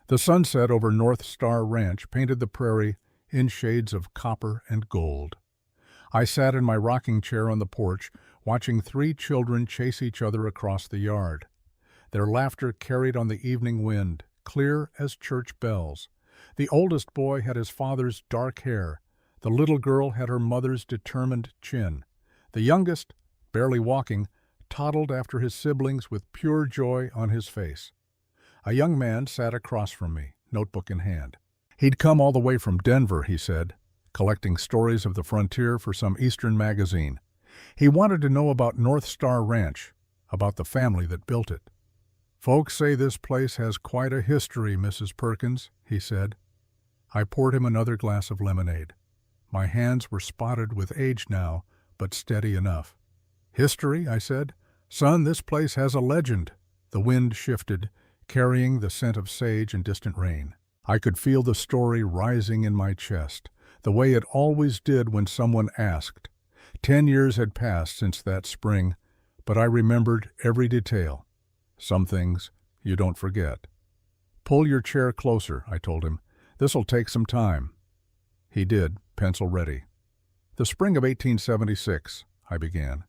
The sunset over North Star Ranch painted the prairie in shades of copper and gold. I sat in my rocking chair on the porch, watching three children chase each other across the yard. Their laughter carried on the evening wind, clear as church bells. The oldest boy had his father's dark hair. The little girl had her mother's determined chin. The youngest, barely walking, toddled after his siblings with pure joy on his face. A young man sat across from me, notebook in hand. He'd come all the way from Denver, he said, collecting stories of the frontier for some Eastern magazine. He wanted to know about North Star Ranch, about the family that built it. "Folks say this place has quite a history, Mrs. Perkins," he said. I poured him another glass of lemonade. My hands were spotted with age now, but steady enough. "History?" I said. "Son, this place has a legend." The wind shifted, carrying the scent of sage and distant rain. I could feel the story rising in my chest, the way it always did when someone asked. 10 years had passed since that spring, but I remembered every detail. Some things you don't forget. "Pull your chair closer," I told him. "This'll take some time." He did, pencil ready. "The spring of 1876, I began.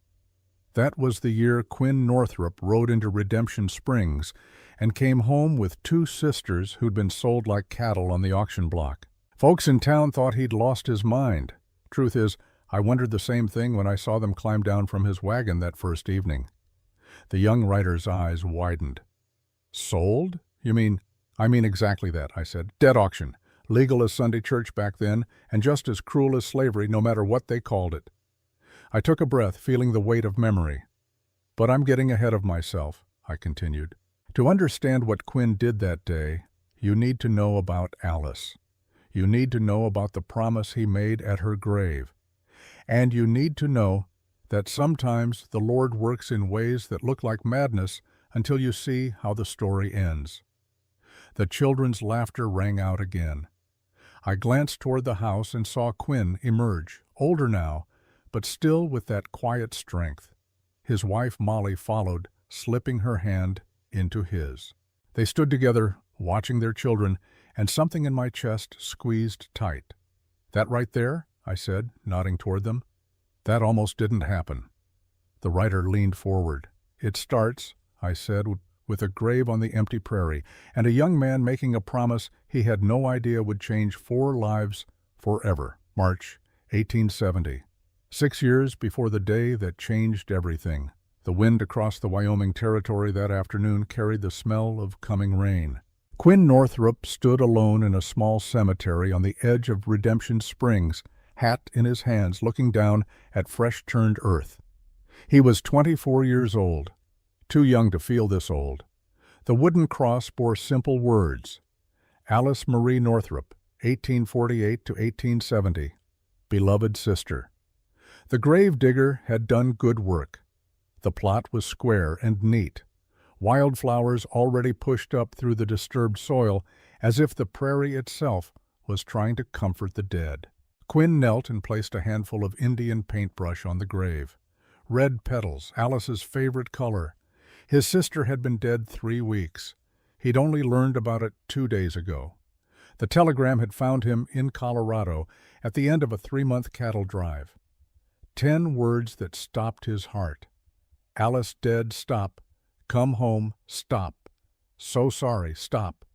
That was the year Quinn Northrup rode into Redemption Springs and came home with two sisters who'd been sold like cattle on the auction block. Folks in town thought he'd lost his mind. Truth is, I wondered the same thing when I saw them climb down from his wagon that first evening." The young writer's eyes widened. "Sold? You mean—" "I mean exactly that," I said. "Dead auction. Legal as Sunday church back then, and just as cruel as slavery no matter what they called it." I took a breath, feeling the weight of memory. "But I'm getting ahead of myself," I continued. "To understand what Quinn did that day, you need to know about Alice. You need to know about the promise he made at her grave. And you need to know that sometimes the Lord works in ways that look like madness until you see how the story ends." The children's laughter rang out again. I glanced toward the house and saw Quinn emerge, older now, but still with that quiet strength. His wife Molly followed, slipping her hand into his. They stood together, watching their children, and something in my chest squeezed tight. "That right there?" I said, nodding toward them. "That almost didn't happen." The writer leaned forward. "It starts," I said, "with a grave on the empty prairie, and a young man making a promise he had no idea would change 4 lives forever." March 1870. 6 years before the day that changed everything. The wind across the Wyoming Territory that afternoon carried the smell of coming rain. Quinn Northrup stood alone in a small cemetery on the edge of Redemption Springs, hat in his hands, looking down at fresh-turned earth. He was 24 years old, too young to feel this old. The wooden cross bore simple words: Alice Marie Northrup, 1848 to 1870, beloved sister. The grave digger had done good work. The plot was square and neat. Wildflowers already pushed up through the disturbed soil, as if the prairie itself was trying to comfort the dead. Quinn knelt and placed a handful of Indian paintbrush on the grave. Red petals, Alice's favorite color. His sister had been dead 3 weeks. He'd only learned about it 2 days ago. The telegram had found him in Colorado at the end of a 3-month cattle drive. 10 words that stopped his heart. Alice dead, stop. Come home, stop. So sorry, stop.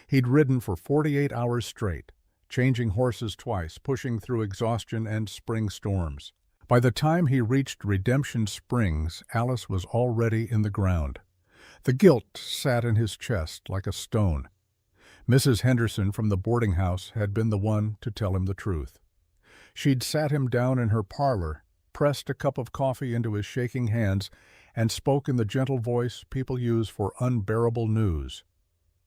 He'd ridden for 48 hours straight, changing horses twice, pushing through exhaustion and spring storms. By the time he reached Redemption Springs, Alice was already in the ground. The guilt sat in his chest like a stone. Mrs. Henderson from the boarding house had been the one to tell him the truth. She'd sat him down in her parlor, pressed a cup of coffee into his shaking hands, and spoke in the gentle voice people use for unbearable news.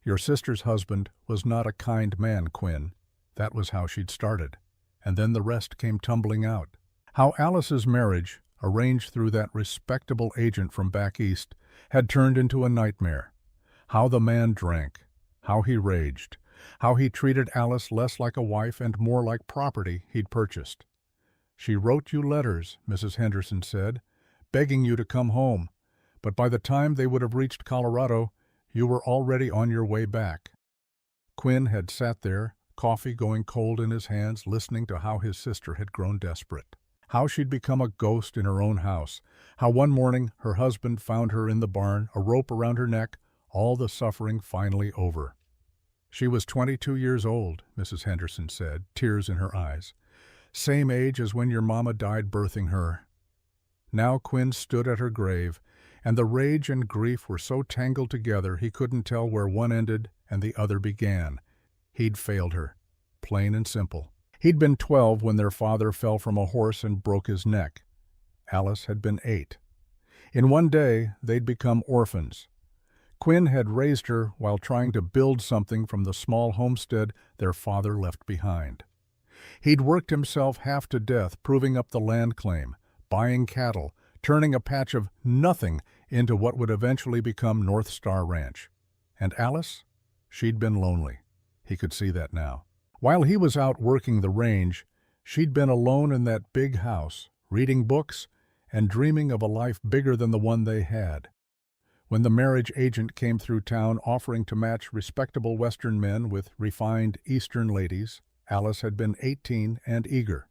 "Your sister's husband was not a kind man, Quinn." That was how she'd started. And then the rest came tumbling out. How Alice's marriage, arranged through that respectable agent from back east, had turned into a nightmare. How the man drank. How he raged. How he treated Alice less like a wife and more like property he'd purchased. "She wrote you letters," Mrs. Henderson said, "begging you to come home, but by the time they would have reached Colorado, you were already on your way back." Quinn had sat there, coffee going cold in his hands, listening to how his sister had grown desperate. How she'd become a ghost in her own house. How one morning her husband found her in the barn, a rope around her neck, all the suffering finally over. She was 22 years old, Mrs. Henderson said, tears in her eyes. Same age as when your mama died birthing her. Now Quinn stood at her grave, and the rage and grief were so tangled together he couldn't tell where one ended and the other began. He'd failed her, plain and simple. He'd been 12 when their father fell from a horse and broke his neck. Alice had been 8. In one day, they'd become orphans. Quinn had raised her while trying to build something from the small homestead their father left behind. He'd worked himself half to death proving up the land claim, buying cattle, turning a patch of nothing into what would eventually become North Star Ranch. And Alice? She'd been lonely. He could see that now. While he was out working the range, she'd been alone in that big house, reading books and dreaming of a life bigger than the one they had. When the marriage agent came through town offering to match respectable Western men with refined Eastern ladies, Alice had been 18 and eager.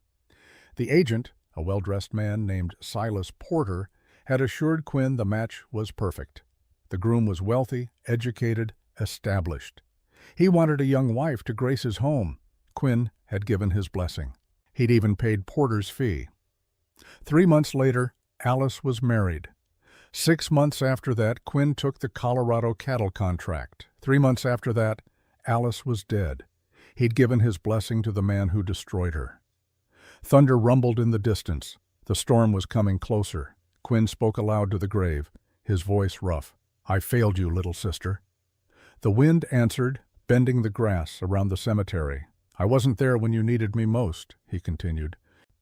The agent, a well-dressed man named Silas Porter, had assured Quinn the match was perfect. The groom was wealthy, educated, established. He wanted a young wife to grace his home. Quinn had given his blessing. He'd even paid Porter's fee. 3 months later, Alice was married. 6 months after that, Quinn took the Colorado cattle contract. 3 months after that, Alice was dead. He'd given his blessing to the man who destroyed her. Thunder rumbled in the distance. The storm was coming closer. Quinn spoke aloud to the grave, his voice rough. "I failed you, little sister." The wind answered, bending the grass around the cemetery. "I wasn't there when you needed me most," he continued.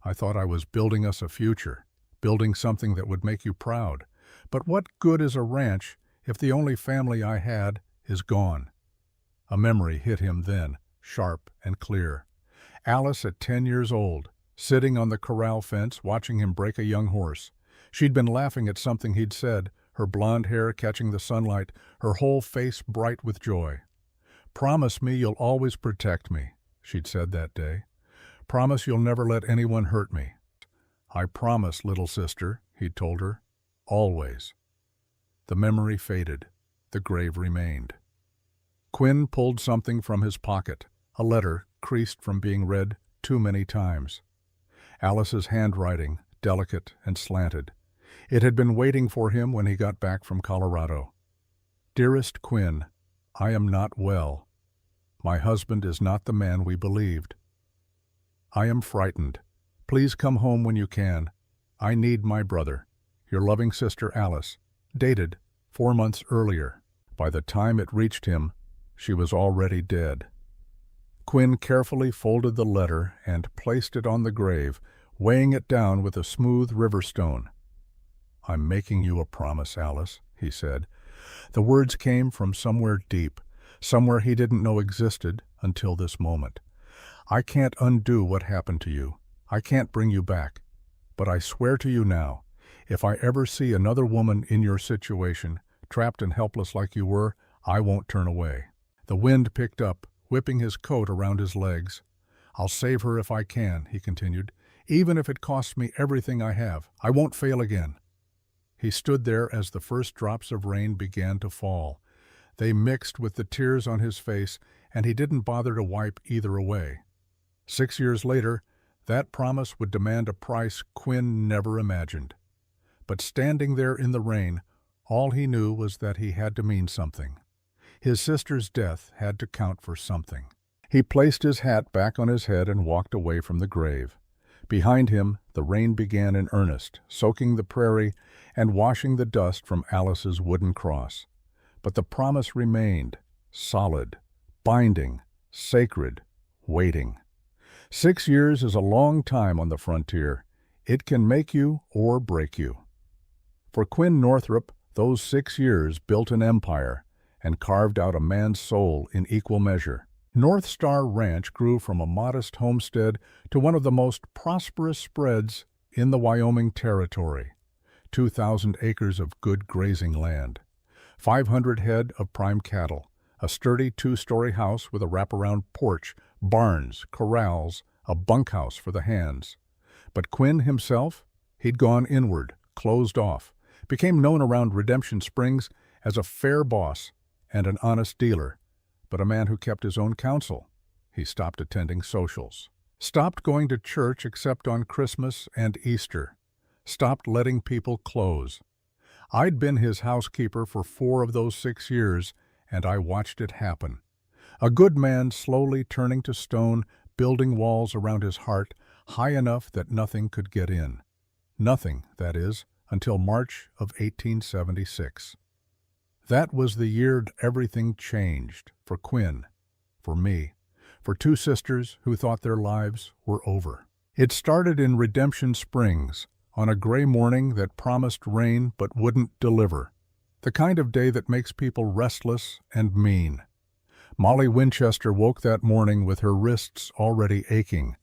"I thought I was building us a future, building something that would make you proud. But what good is a ranch if the only family I had is gone?" A memory hit him then, sharp and clear. Alice at 10 years old, sitting on the corral fence watching him break a young horse. She'd been laughing at something he'd said, her blonde hair catching the sunlight, her whole face bright with joy. "Promise me you'll always protect me," she'd said that day. "Promise you'll never let anyone hurt me." "I promise, little sister," he'd told her. "Always." The memory faded. The grave remained. Quinn pulled something from his pocket, a letter creased from being read too many times. Alice's handwriting, delicate and slanted. It had been waiting for him when he got back from Colorado. "Dearest Quinn, I am not well. My husband is not the man we believed. I am frightened. Please come home when you can. I need my brother. Your loving sister Alice." Dated 4 months earlier. By the time it reached him, she was already dead. Quinn carefully folded the letter and placed it on the grave, weighing it down with a smooth river stone. "I'm making you a promise, Alice," he said. The words came from somewhere deep, somewhere he didn't know existed until this moment. "I can't undo what happened to you. I can't bring you back. But I swear to you now, if I ever see another woman in your situation, trapped and helpless like you were, I won't turn away." The wind picked up, whipping his coat around his legs. "I'll save her if I can," he continued, "even if it costs me everything I have. I won't fail again." He stood there as the first drops of rain began to fall. They mixed with the tears on his face, and he didn't bother to wipe either away. 6 years later, that promise would demand a price Quinn never imagined. But standing there in the rain, all he knew was that he had to mean something. His sister's death had to count for something. He placed his hat back on his head and walked away from the grave. Behind him, the rain began in earnest, soaking the prairie and washing the dust from Alice's wooden cross. But the promise remained, solid, binding, sacred, waiting. 6 years is a long time on the frontier. It can make you or break you. For Quinn Northrup, those 6 years built an empire and carved out a man's soul in equal measure. North Star Ranch grew from a modest homestead to one of the most prosperous spreads in the Wyoming Territory. 2,000 acres of good grazing land, 500 head of prime cattle, A sturdy two-story house with a wraparound porch, barns, corrals, a bunkhouse for the hands. But Quinn himself? He'd gone inward, closed off, became known around Redemption Springs as a fair boss and an honest dealer, but a man who kept his own counsel. He stopped attending socials, stopped going to church except on Christmas and Easter, stopped letting people close. I'd been his housekeeper for 4 of those 6 years, and I watched it happen. A good man slowly turning to stone, building walls around his heart, high enough that nothing could get in. Nothing, that is, until March of 1876. That was the year everything changed, for Quinn, for me, for 2 sisters who thought their lives were over. It started in Redemption Springs, on a gray morning that promised rain but wouldn't deliver. The kind of day that makes people restless and mean. Molly Winchester woke that morning with her wrists already aching.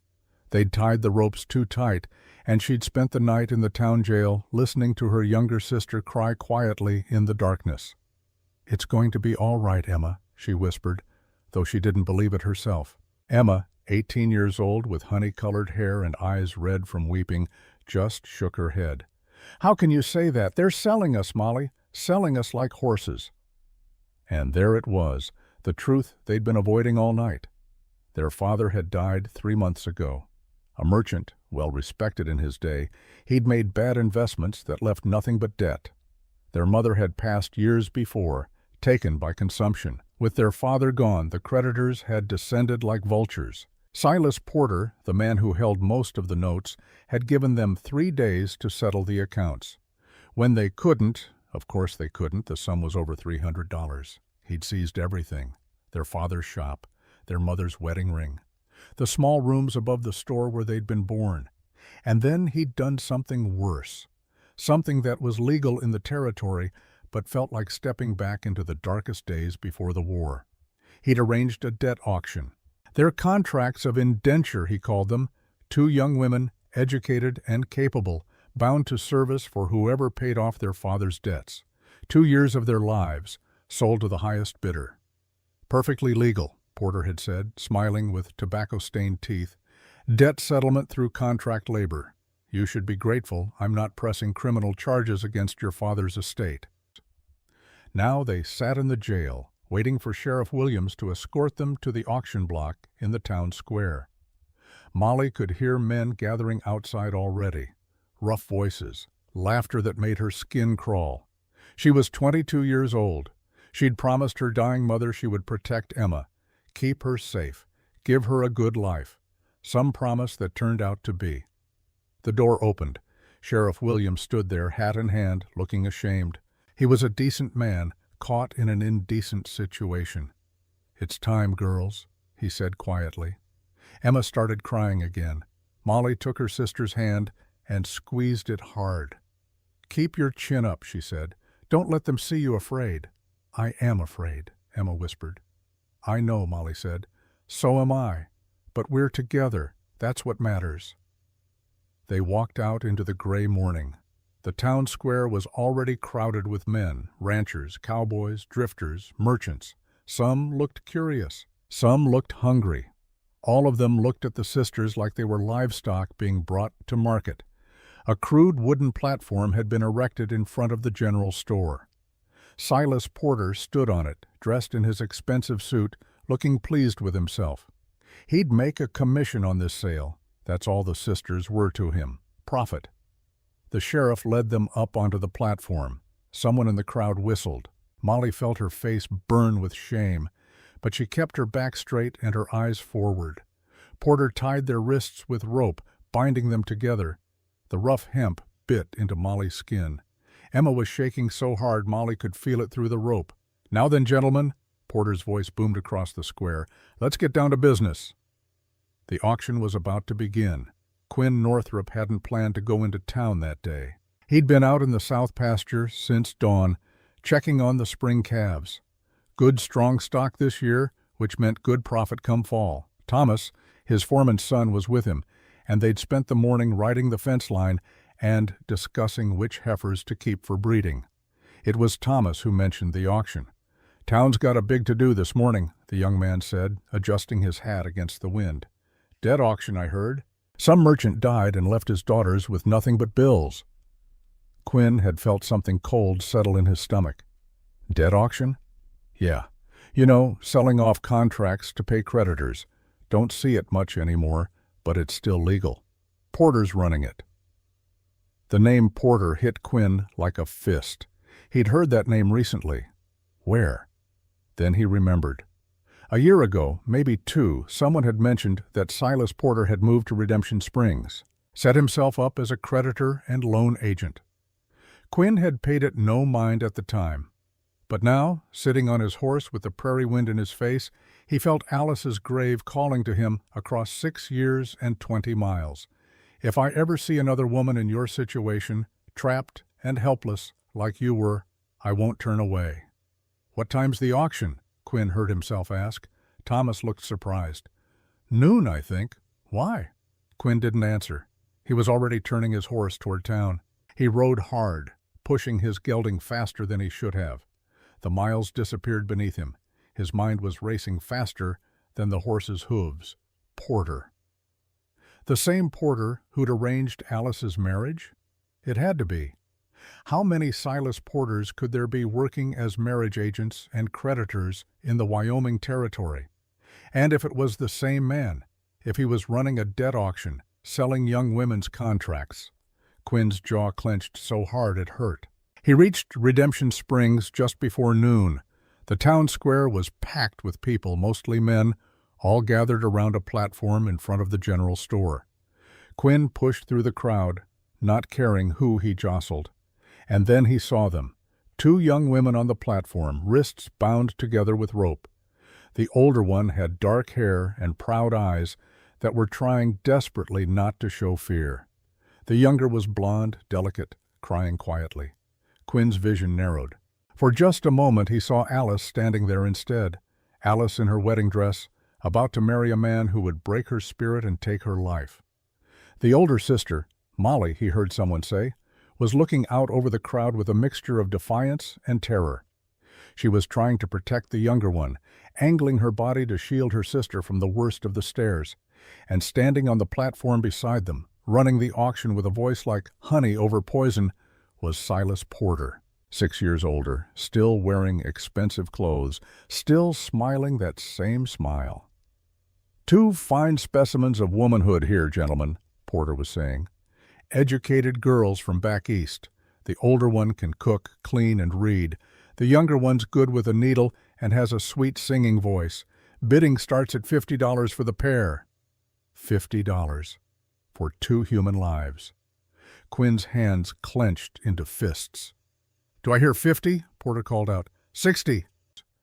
They'd tied the ropes too tight, and she'd spent the night in the town jail listening to her younger sister cry quietly in the darkness. "It's going to be all right, Emma," she whispered, though she didn't believe it herself. Emma, 18 years old, with honey-colored hair and eyes red from weeping, just shook her head. "How can you say that? They're selling us, Molly, selling us like horses." And there it was, the truth they'd been avoiding all night. Their father had died 3 months ago. A merchant, well respected in his day, he'd made bad investments that left nothing but debt. Their mother had passed years before, taken by consumption. With their father gone, the creditors had descended like vultures. Silas Porter, the man who held most of the notes, had given them 3 days to settle the accounts. When they couldn't, of course they couldn't, the sum was over $300. He'd seized everything: their father's shop, their mother's wedding ring, the small rooms above the store where they'd been born. And then he'd done something worse, something that was legal in the territory, but felt like stepping back into the darkest days before the war. He'd arranged a debt auction. Their contracts of indenture, he called them, 2 young women, educated and capable, bound to service for whoever paid off their father's debts. 2 years of their lives, sold to the highest bidder. Perfectly legal, Porter had said, smiling with tobacco-stained teeth. Debt settlement through contract labor. You should be grateful I'm not pressing criminal charges against your father's estate. Now they sat in the jail, waiting for Sheriff Williams to escort them to the auction block in the town square. Molly could hear men gathering outside already, rough voices, laughter that made her skin crawl. She was 22 years old. She'd promised her dying mother she would protect Emma, keep her safe, give her a good life. Some promise that turned out to be. The door opened. Sheriff Williams stood there, hat in hand, looking ashamed. He was a decent man, caught in an indecent situation. "It's time, girls," he said quietly. Emma started crying again. Molly took her sister's hand and squeezed it hard. "Keep your chin up," she said. "Don't let them see you afraid." "I am afraid," Emma whispered. "I know," Molly said. "So am I. But we're together. That's what matters." They walked out into the gray morning. The town square was already crowded with men, ranchers, cowboys, drifters, merchants. Some looked curious. Some looked hungry. All of them looked at the sisters like they were livestock being brought to market. A crude wooden platform had been erected in front of the general store. Silas Porter stood on it, dressed in his expensive suit, looking pleased with himself. He'd make a commission on this sale. That's all the sisters were to him. Profit. The sheriff led them up onto the platform. Someone in the crowd whistled. Molly felt her face burn with shame, but she kept her back straight and her eyes forward. Porter tied their wrists with rope, binding them together. The rough hemp bit into Molly's skin. Emma was shaking so hard Molly could feel it through the rope. "Now then, gentlemen," Porter's voice boomed across the square, "let's get down to business." The auction was about to begin. Quinn Northrup hadn't planned to go into town that day. He'd been out in the south pasture since dawn, checking on the spring calves. Good strong stock this year, which meant good profit come fall. Thomas, his foreman's son, was with him, and they'd spent the morning riding the fence line and discussing which heifers to keep for breeding. It was Thomas who mentioned the auction. Town's got a big to-do this morning, the young man said, adjusting his hat against the wind. Debt auction, I heard. Some merchant died and left his daughters with nothing but bills. Quinn had felt something cold settle in his stomach. Debt auction? Yeah. You know, selling off contracts to pay creditors. Don't see it much anymore, but it's still legal. Porter's running it. The name Porter hit Quinn like a fist. He'd heard that name recently. Where? Then he remembered. A year ago, maybe 2, someone had mentioned that Silas Porter had moved to Redemption Springs, set himself up as a creditor and loan agent. Quinn had paid it no mind at the time. But now, sitting on his horse with the prairie wind in his face, he felt Alice's grave calling to him across 6 years and 20 miles. If I ever see another woman in your situation, trapped and helpless like you were, I won't turn away. What time's the auction? Quinn heard himself ask. Thomas looked surprised. Noon, I think. Why? Quinn didn't answer. He was already turning his horse toward town. He rode hard, pushing his gelding faster than he should have. The miles disappeared beneath him. His mind was racing faster than the horse's hooves. Porter. The same Porter who'd arranged Alice's marriage? It had to be. How many Silas Porters could there be working as marriage agents and creditors in the Wyoming Territory? And if it was the same man, if he was running a debt auction, selling young women's contracts? Quinn's jaw clenched so hard it hurt. He reached Redemption Springs just before noon. The town square was packed with people, mostly men, all gathered around a platform in front of the general store. Quinn pushed through the crowd, not caring who he jostled. And then he saw them, 2 young women on the platform, wrists bound together with rope. The older one had dark hair and proud eyes that were trying desperately not to show fear. The younger was blonde, delicate, crying quietly. Quinn's vision narrowed. For just a moment he saw Alice standing there instead, Alice in her wedding dress, about to marry a man who would break her spirit and take her life. The older sister, Molly, he heard someone say, was looking out over the crowd with a mixture of defiance and terror. She was trying to protect the younger one, angling her body to shield her sister from the worst of the stares, and standing on the platform beside them, running the auction with a voice like honey over poison, was Silas Porter, 6 years older, still wearing expensive clothes, still smiling that same smile. 2 fine specimens of womanhood here, gentlemen, Porter was saying. Educated girls from back east. The older one can cook, clean, and read. The younger one's good with a needle and has a sweet singing voice. Bidding starts at $50 for the pair. $50 for 2 human lives. Quinn's hands clenched into fists. Do I hear 50? Porter called out. 60,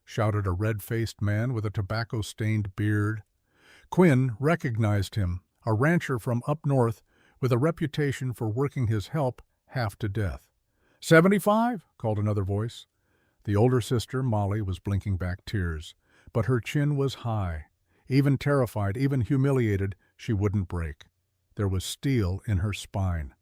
shouted a red-faced man with a tobacco-stained beard. Quinn recognized him, a rancher from up north with a reputation for working his help half to death. 75, called another voice. The older sister, Molly, was blinking back tears, but her chin was high. Even terrified, even humiliated, she wouldn't break. There was steel in her spine.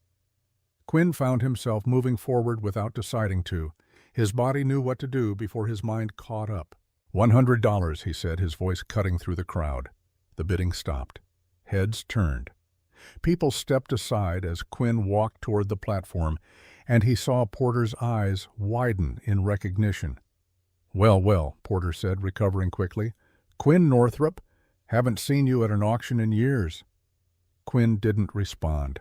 Quinn found himself moving forward without deciding to. His body knew what to do before his mind caught up. $100, he said, his voice cutting through the crowd. The bidding stopped. Heads turned. People stepped aside as Quinn walked toward the platform, and he saw Porter's eyes widen in recognition. Well, well, Porter said, recovering quickly. Quinn Northrup? Haven't seen you at an auction in years. Quinn didn't respond.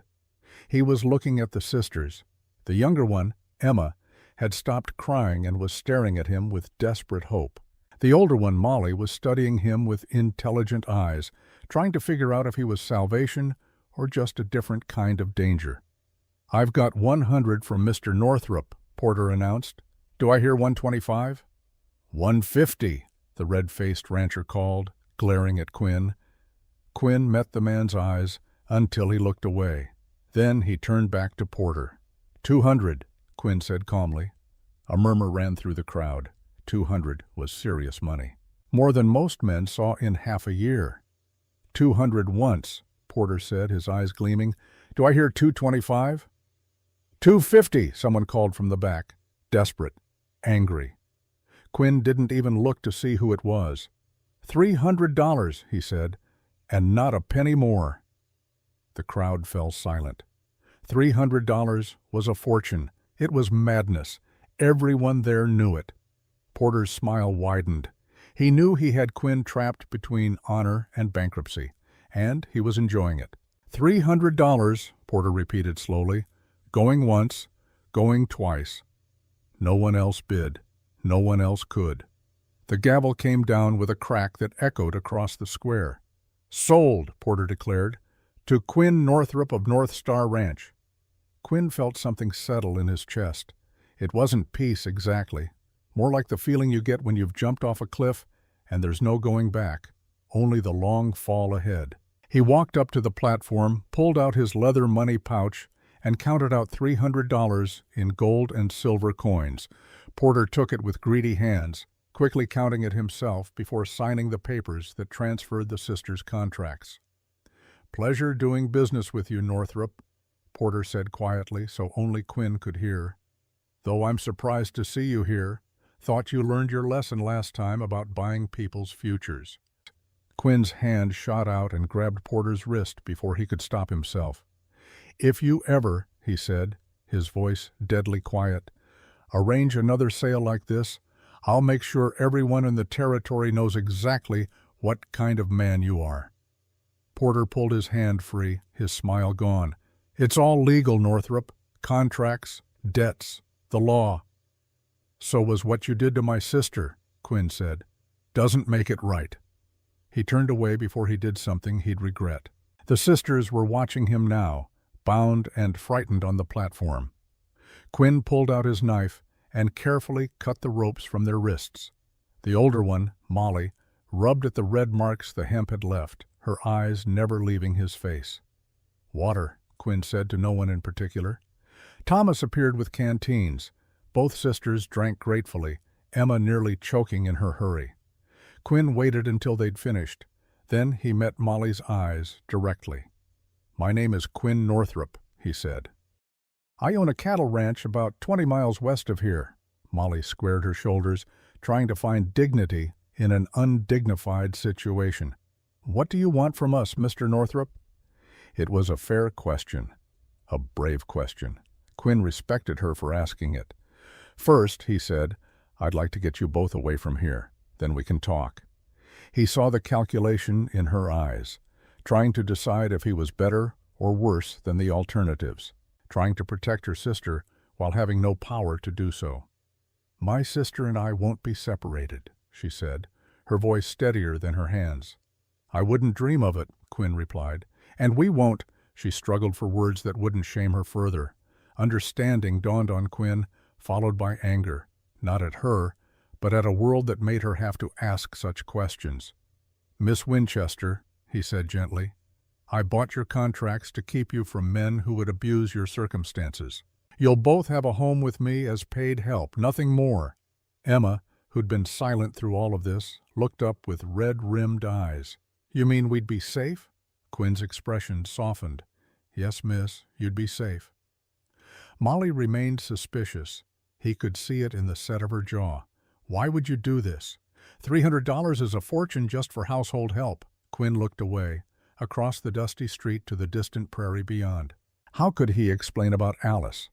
He was looking at the sisters. The younger one, Emma, had stopped crying and was staring at him with desperate hope. The older one, Molly, was studying him with intelligent eyes, trying to figure out if he was salvation or just a different kind of danger. I've got 100 from Mr. Northrup, Porter announced. Do I hear 125? 150, the red-faced rancher called, glaring at Quinn. Quinn met the man's eyes until he looked away. Then he turned back to Porter. 200, Quinn said calmly. A murmur ran through the crowd. 200 was serious money. More than most men saw in half a year. 200 once, Porter said, his eyes gleaming. Do I hear 225? 250, someone called from the back, desperate, angry. Quinn didn't even look to see who it was. $300, he said, and not a penny more. The crowd fell silent. $300 was a fortune. It was madness. Everyone there knew it. Porter's smile widened. He knew he had Quinn trapped between honor and bankruptcy, and he was enjoying it. $300, Porter repeated slowly. Going once, going twice. No one else bid. No one else could. The gavel came down with a crack that echoed across the square. Sold, Porter declared, to Quinn Northrop of North Star Ranch. Quinn felt something settle in his chest. It wasn't peace exactly, more like the feeling you get when you've jumped off a cliff and there's no going back, only the long fall ahead. He walked up to the platform, pulled out his leather money pouch, and counted out $300 in gold and silver coins. Porter took it with greedy hands, quickly counting it himself before signing the papers that transferred the sisters' contracts. "Pleasure doing business with you, Northrop," Porter said quietly so only Quinn could hear. "Though I'm surprised to see you here. Thought you learned your lesson last time about buying people's futures." Quinn's hand shot out and grabbed Porter's wrist before he could stop himself. "If you ever," he said, his voice deadly quiet, "arrange another sale like this, I'll make sure everyone in the territory knows exactly what kind of man you are." Porter pulled his hand free, his smile gone. "It's all legal, Northrop. Contracts, debts, the law." "So was what you did to my sister," Quinn said. "Doesn't make it right." He turned away before he did something he'd regret. The sisters were watching him now, bound and frightened on the platform. Quinn pulled out his knife and carefully cut the ropes from their wrists. The older one, Molly, rubbed at the red marks the hemp had left, her eyes never leaving his face. "Water," Quinn said to no one in particular. Thomas appeared with canteens. Both sisters drank gratefully, Emma nearly choking in her hurry. Quinn waited until they'd finished. Then he met Molly's eyes directly. "My name is Quinn Northrop," he said. "I own a cattle ranch about 20 miles west of here." Molly squared her shoulders, trying to find dignity in an undignified situation. "What do you want from us, Mr. Northrop?" It was a fair question, a brave question. Quinn respected her for asking it. "First," he said, "I'd like to get you both away from here. Then we can talk." He saw the calculation in her eyes, trying to decide if he was better or worse than the alternatives, trying to protect her sister while having no power to do so. "My sister and I won't be separated," she said, her voice steadier than her hands. "I wouldn't dream of it," Quinn replied. "And we won't." She struggled for words that wouldn't shame her further. Understanding dawned on Quinn, followed by anger, not at her, but at a world that made her have to ask such questions. "Miss Winchester," he said gently, "I bought your contracts to keep you from men who would abuse your circumstances. You'll both have a home with me as paid help, nothing more." Emma, who'd been silent through all of this, looked up with red-rimmed eyes. "You mean we'd be safe?" Quinn's expression softened. "Yes, miss, you'd be safe." Molly remained suspicious. He could see it in the set of her jaw. "Why would you do this? $300 is a fortune just for household help." Quinn looked away, across the dusty street to the distant prairie beyond. How could he explain about Alice?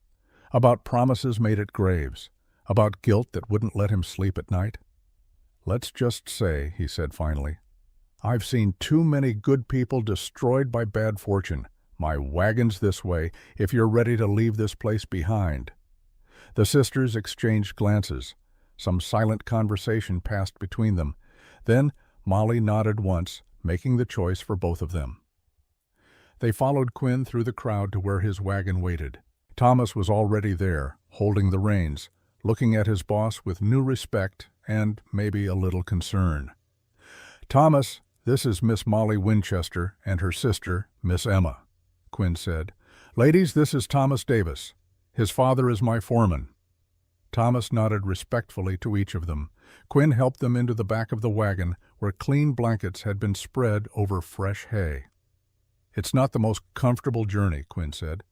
About promises made at graves? About guilt that wouldn't let him sleep at night? "Let's just say," he said finally, "I've seen too many good people destroyed by bad fortune. My wagon's this way, if you're ready to leave this place behind." The sisters exchanged glances. Some silent conversation passed between them. Then Molly nodded once, making the choice for both of them. They followed Quinn through the crowd to where his wagon waited. Thomas was already there, holding the reins, looking at his boss with new respect and maybe a little concern. "Thomas, this is Miss Molly Winchester and her sister, Miss Emma," Quinn said. "Ladies, this is Thomas Davis. His father is my foreman." Thomas nodded respectfully to each of them. Quinn helped them into the back of the wagon, where clean blankets had been spread over fresh hay. "It's not the most comfortable journey," Quinn said,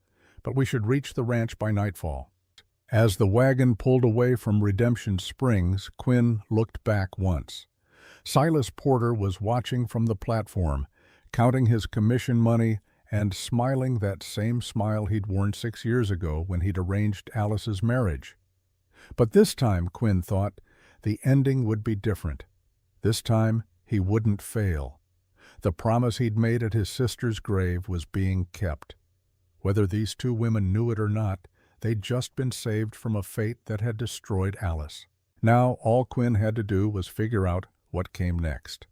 "but we should reach the ranch by nightfall." As the wagon pulled away from Redemption Springs, Quinn looked back once. Silas Porter was watching from the platform, counting his commission money and smiling that same smile he'd worn 6 years ago when he'd arranged Alice's marriage. But this time, Quinn thought, the ending would be different. This time, he wouldn't fail. The promise he'd made at his sister's grave was being kept. Whether these two women knew it or not, they'd just been saved from a fate that had destroyed Alice. Now all Quinn had to do was figure out what came next.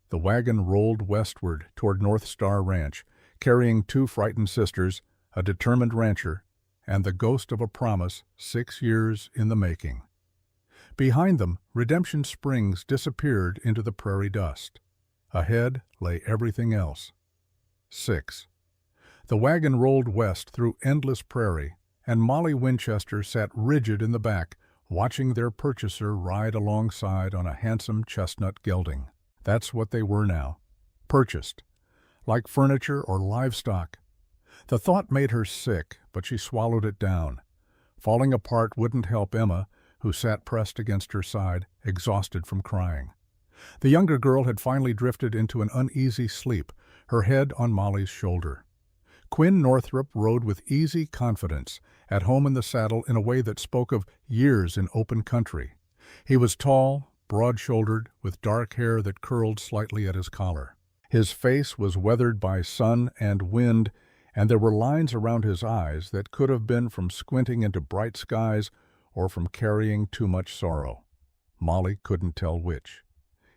The wagon rolled westward toward North Star Ranch, carrying 2 frightened sisters, a determined rancher, and the ghost of a promise 6 years in the making. Behind them, Redemption Springs disappeared into the prairie dust. Ahead lay everything else. 6. The wagon rolled west through endless prairie, and Molly Winchester sat rigid in the back, watching their purchaser ride alongside on a handsome chestnut gelding. That's what they were now. Purchased. Like furniture or livestock. The thought made her sick, but she swallowed it down. Falling apart wouldn't help Emma, who sat pressed against her side, exhausted from crying. The younger girl had finally drifted into an uneasy sleep, her head on Molly's shoulder. Quinn Northrup rode with easy confidence, at home in the saddle in a way that spoke of years in open country. He was tall, broad-shouldered, with dark hair that curled slightly at his collar. His face was weathered by sun and wind, and there were lines around his eyes that could have been from squinting into bright skies or from carrying too much sorrow. Molly couldn't tell which.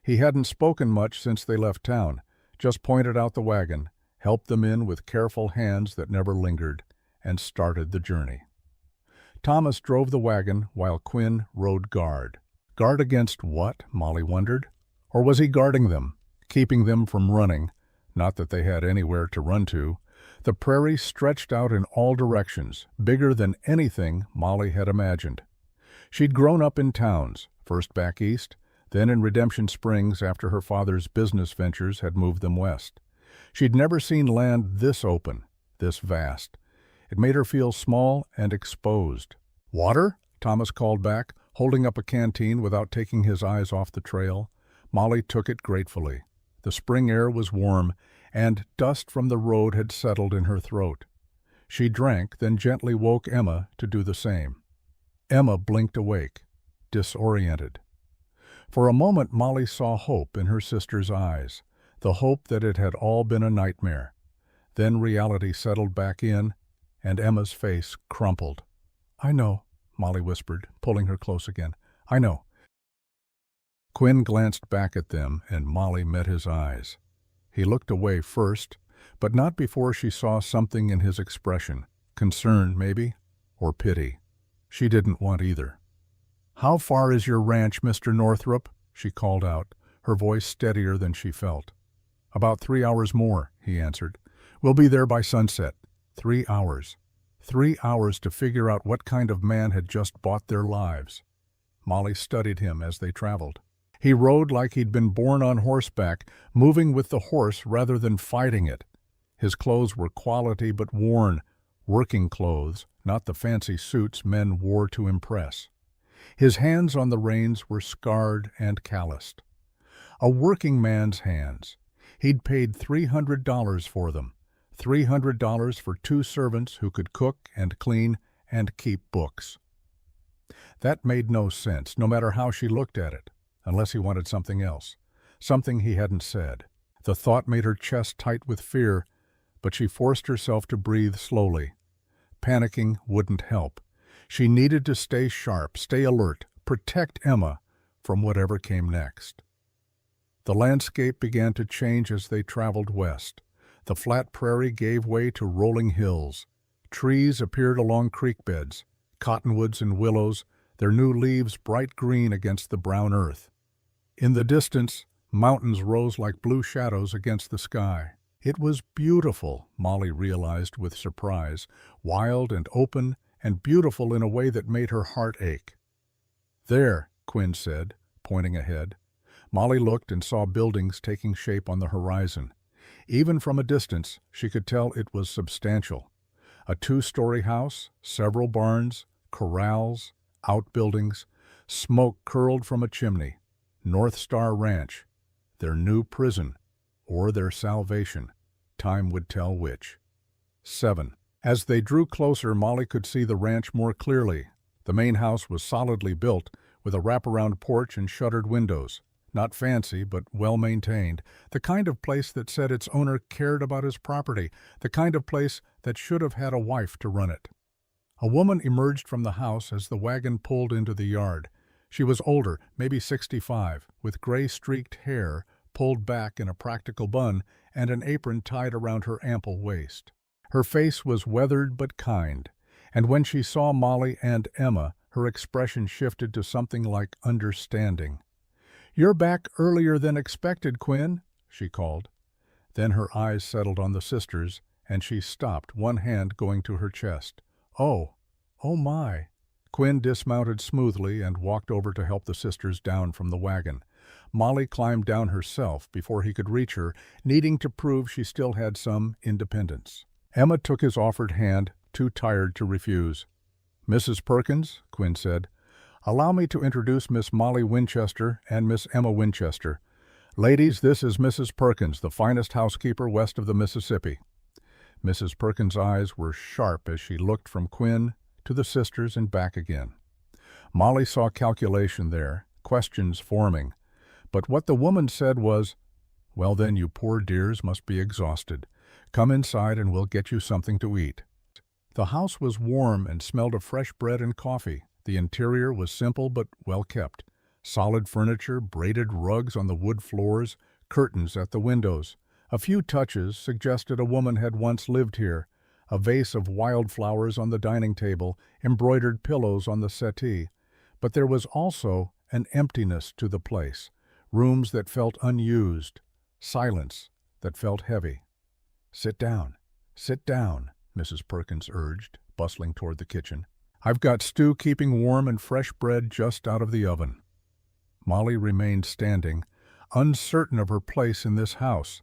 He hadn't spoken much since they left town, just pointed out the wagon, helped them in with careful hands that never lingered, and started the journey. Thomas drove the wagon while Quinn rode guard. Guard against what, Molly wondered? Or was he guarding them, keeping them from running? Not that they had anywhere to run to. The prairie stretched out in all directions, bigger than anything Molly had imagined. She'd grown up in towns, first back east, then in Redemption Springs after her father's business ventures had moved them west. She'd never seen land this open, this vast. It made her feel small and exposed. "Water?" Thomas called back, holding up a canteen without taking his eyes off the trail. Molly took it gratefully. The spring air was warm, and dust from the road had settled in her throat. She drank, then gently woke Emma to do the same. Emma blinked awake, disoriented. For a moment Molly saw hope in her sister's eyes, the hope that it had all been a nightmare. Then reality settled back in, and Emma's face crumpled. "I know," Molly whispered, pulling her close again. "I know." Quinn glanced back at them, and Molly met his eyes. He looked away first, but not before she saw something in his expression. Concern, maybe, or pity. She didn't want either. "How far is your ranch, Mr. Northrup?" she called out, her voice steadier than she felt. "About 3 hours more," he answered. "We'll be there by sunset." 3 hours. 3 hours to figure out what kind of man had just bought their lives. Molly studied him as they traveled. He rode like he'd been born on horseback, moving with the horse rather than fighting it. His clothes were quality but worn, working clothes, not the fancy suits men wore to impress. His hands on the reins were scarred and calloused. A working man's hands. He'd paid $300 for them. $300 for 2 servants who could cook and clean and keep books. That made no sense, no matter how she looked at it, unless he wanted something else, something he hadn't said. The thought made her chest tight with fear, but she forced herself to breathe slowly. Panicking wouldn't help. She needed to stay sharp, stay alert, protect Emma from whatever came next. The landscape began to change as they traveled west. The flat prairie gave way to rolling hills. Trees appeared along creek beds, cottonwoods and willows, their new leaves bright green against the brown earth. In the distance, mountains rose like blue shadows against the sky. It was beautiful, Molly realized with surprise, wild and open and beautiful in a way that made her heart ache. "There," Quinn said, pointing ahead. Molly looked and saw buildings taking shape on the horizon. Even from a distance, she could tell it was substantial. A 2-story house, several barns, corrals, outbuildings, smoke curled from a chimney. North Star Ranch, their new prison, or their salvation. Time would tell which. 7. As they drew closer, Molly could see the ranch more clearly. The main house was solidly built, with a wraparound porch and shuttered windows. Not fancy, but well-maintained. The kind of place that said its owner cared about his property. The kind of place that should have had a wife to run it. A woman emerged from the house as the wagon pulled into the yard. She was older, maybe 65, with gray-streaked hair pulled back in a practical bun and an apron tied around her ample waist. Her face was weathered but kind, and when she saw Molly and Emma, her expression shifted to something like understanding. "You're back earlier than expected, Quinn," she called. Then her eyes settled on the sisters, and she stopped, one hand going to her chest. "Oh my." Quinn dismounted smoothly and walked over to help the sisters down from the wagon. Molly climbed down herself before he could reach her, needing to prove she still had some independence. Emma took his offered hand, too tired to refuse. "Mrs. Perkins," Quinn said, "allow me to introduce Miss Molly Winchester and Miss Emma Winchester. Ladies, this is Mrs. Perkins, the finest housekeeper west of the Mississippi." Mrs. Perkins' eyes were sharp as she looked from Quinn to the sisters and back again. Molly saw calculation there, questions forming. But what the woman said was, "Well then, you poor dears must be exhausted. Come inside and we'll get you something to eat." The house was warm and smelled of fresh bread and coffee. The interior was simple but well kept. Solid furniture, braided rugs on the wood floors, curtains at the windows. A few touches suggested a woman had once lived here. A vase of wildflowers on the dining table, embroidered pillows on the settee. But there was also an emptiness to the place, rooms that felt unused, silence that felt heavy. Sit down, Mrs. Perkins urged, bustling toward the kitchen. "I've got stew keeping warm and fresh bread just out of the oven." Molly remained standing, uncertain of her place in this house.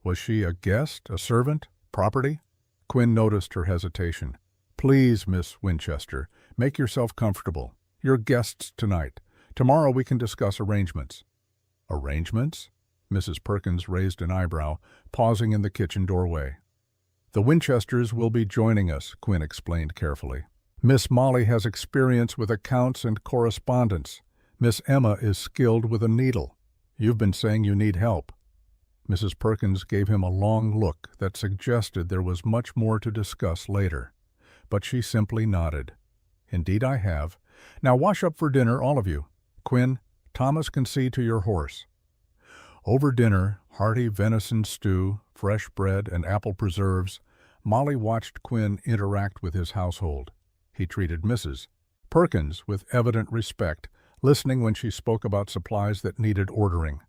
Was she a guest, a servant, property? Quinn noticed her hesitation. "Please, Miss Winchester, make yourself comfortable. You're guests tonight. Tomorrow we can discuss arrangements." "Arrangements?" Mrs. Perkins raised an eyebrow, pausing in the kitchen doorway. "The Winchesters will be joining us," Quinn explained carefully. "Miss Molly has experience with accounts and correspondence. Miss Emma is skilled with a needle. You've been saying you need help." Mrs. Perkins gave him a long look that suggested there was much more to discuss later. But she simply nodded. "Indeed I have. Now wash up for dinner, all of you. Quinn, Thomas can see to your horse." Over dinner, hearty venison stew, fresh bread, and apple preserves, Molly watched Quinn interact with his household. He treated Mrs. Perkins with evident respect, listening when she spoke about supplies that needed ordering.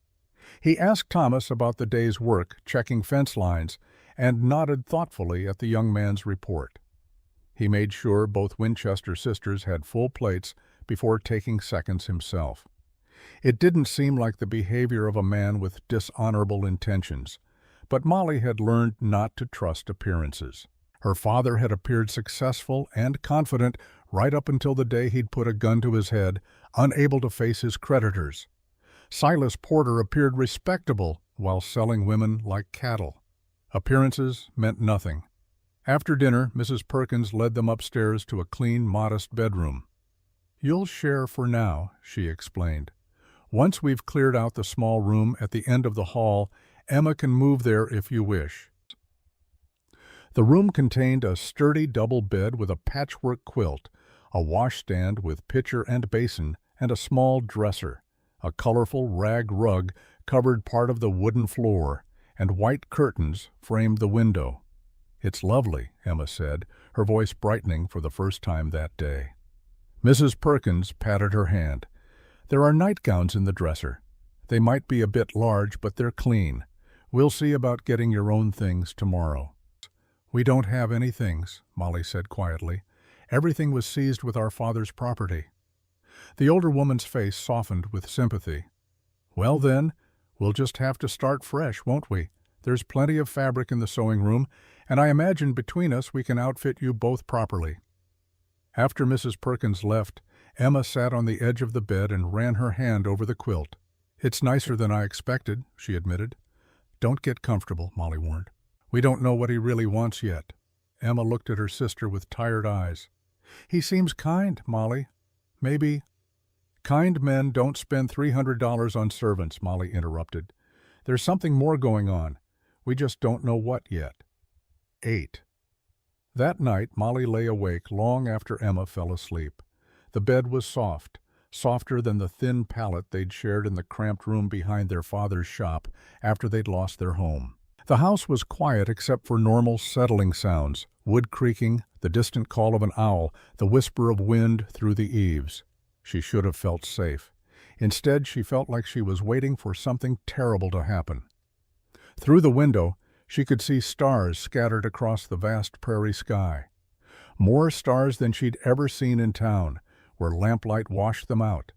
He asked Thomas about the day's work, checking fence lines, and nodded thoughtfully at the young man's report. He made sure both Winchester sisters had full plates before taking seconds himself. It didn't seem like the behavior of a man with dishonorable intentions, but Molly had learned not to trust appearances. Her father had appeared successful and confident right up until the day he'd put a gun to his head, unable to face his creditors. Silas Porter appeared respectable while selling women like cattle. Appearances meant nothing. After dinner, Mrs. Perkins led them upstairs to a clean, modest bedroom. "You'll share for now," she explained. "Once we've cleared out the small room at the end of the hall, Emma can move there if you wish." The room contained a sturdy double bed with a patchwork quilt, a washstand with pitcher and basin, and a small dresser. A colorful rag rug covered part of the wooden floor, and white curtains framed the window. "It's lovely," Emma said, her voice brightening for the first time that day. Mrs. Perkins patted her hand. "There are nightgowns in the dresser. They might be a bit large, but they're clean. We'll see about getting your own things tomorrow." "We don't have any things," Molly said quietly. "Everything was seized with our father's property." The older woman's face softened with sympathy. "Well then, we'll just have to start fresh, won't we? There's plenty of fabric in the sewing room, and I imagine between us we can outfit you both properly." After Mrs. Perkins left, Emma sat on the edge of the bed and ran her hand over the quilt. "It's nicer than I expected," she admitted. "Don't get comfortable," Molly warned. "We don't know what he really wants yet." Emma looked at her sister with tired eyes. "He seems kind, Molly. Maybe—" "Kind men don't spend $300 on servants," Molly interrupted. "There's something more going on. We just don't know what yet." 8. That night Molly lay awake long after Emma fell asleep. The bed was soft, softer than the thin pallet they'd shared in the cramped room behind their father's shop after they'd lost their home. The house was quiet except for normal settling sounds, wood creaking, the distant call of an owl, the whisper of wind through the eaves. She should have felt safe. Instead, she felt like she was waiting for something terrible to happen. Through the window, she could see stars scattered across the vast prairie sky. More stars than she'd ever seen in town, where lamplight washed them out.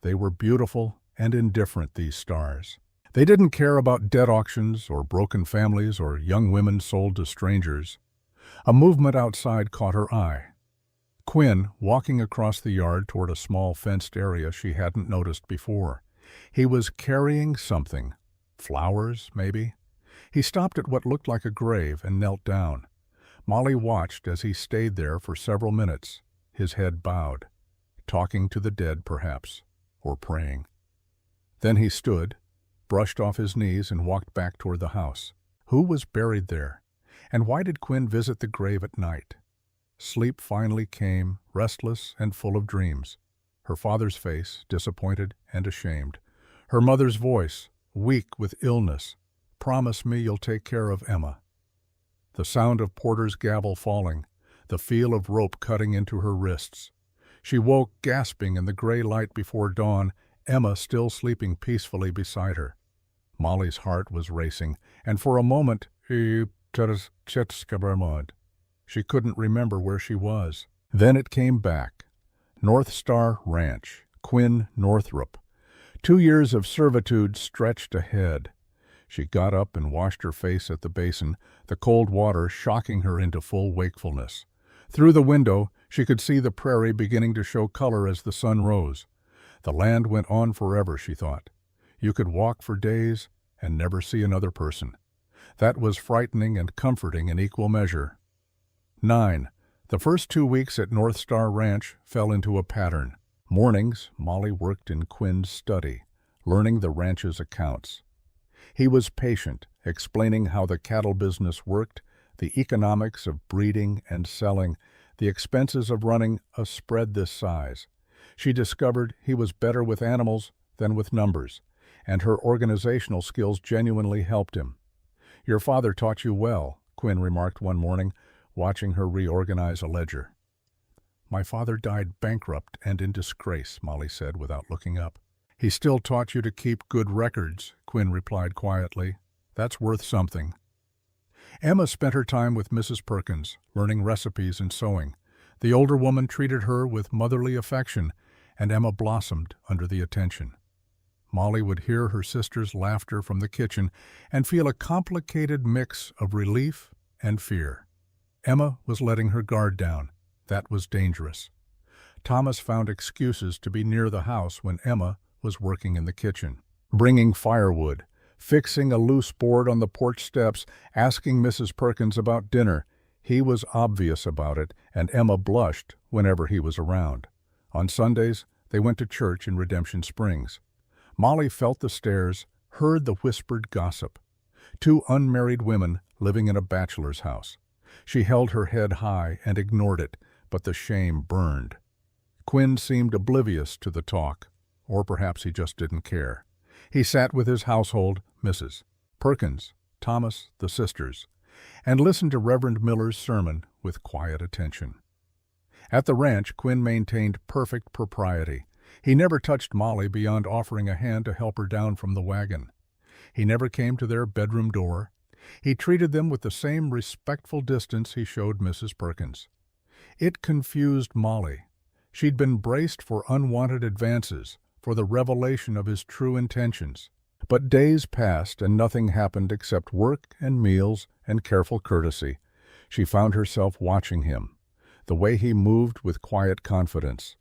They were beautiful and indifferent, these stars. They didn't care about debt auctions or broken families or young women sold to strangers. A movement outside caught her eye. Quinn, walking across the yard toward a small fenced area she hadn't noticed before. He was carrying something. Flowers, maybe? He stopped at what looked like a grave and knelt down. Molly watched as he stayed there for several minutes, his head bowed, talking to the dead perhaps, or praying. Then he stood, brushed off his knees and walked back toward the house. Who was buried there? And why did Quinn visit the grave at night? Sleep finally came, restless and full of dreams. Her father's face, disappointed and ashamed. Her mother's voice, weak with illness. "Promise me you'll take care of Emma." The sound of Porter's gavel falling, the feel of rope cutting into her wrists. She woke gasping in the gray light before dawn, Emma still sleeping peacefully beside her. Molly's heart was racing, and for a moment she couldn't remember where she was. Then it came back. North Star Ranch, Quinn Northrup. 2 years of servitude stretched ahead. She got up and washed her face at the basin, the cold water shocking her into full wakefulness. Through the window, she could see the prairie beginning to show color as the sun rose. The land went on forever, she thought. You could walk for days and never see another person. That was frightening and comforting in equal measure. 9. The first 2 weeks at North Star Ranch fell into a pattern. Mornings, Molly worked in Quinn's study, learning the ranch's accounts. He was patient, explaining how the cattle business worked, the economics of breeding and selling, the expenses of running a spread this size. She discovered he was better with animals than with numbers, and her organizational skills genuinely helped him. "Your father taught you well," Quinn remarked one morning, watching her reorganize a ledger. "My father died bankrupt and in disgrace," Molly said without looking up. "He still taught you to keep good records," Quinn replied quietly. "That's worth something." Emma spent her time with Mrs. Perkins, learning recipes and sewing. The older woman treated her with motherly affection, and Emma blossomed under the attention. Molly would hear her sister's laughter from the kitchen and feel a complicated mix of relief and fear. Emma was letting her guard down. That was dangerous. Thomas found excuses to be near the house when Emma was working in the kitchen, bringing firewood, fixing a loose board on the porch steps, asking Mrs. Perkins about dinner. He was obvious about it, and Emma blushed whenever he was around. On Sundays, they went to church in Redemption Springs. Molly felt the stares, heard the whispered gossip. 2 unmarried women living in a bachelor's house. She held her head high and ignored it, but the shame burned. Quinn seemed oblivious to the talk. Or perhaps he just didn't care. He sat with his household, Mrs. Perkins, Thomas, the sisters, and listened to Reverend Miller's sermon with quiet attention. At the ranch, Quinn maintained perfect propriety. He never touched Molly beyond offering a hand to help her down from the wagon. He never came to their bedroom door. He treated them with the same respectful distance he showed Mrs. Perkins. It confused Molly. She'd been braced for unwanted advances, for the revelation of his true intentions. But days passed and nothing happened except work and meals and careful courtesy. She found herself watching him. the way he moved with quiet confidence,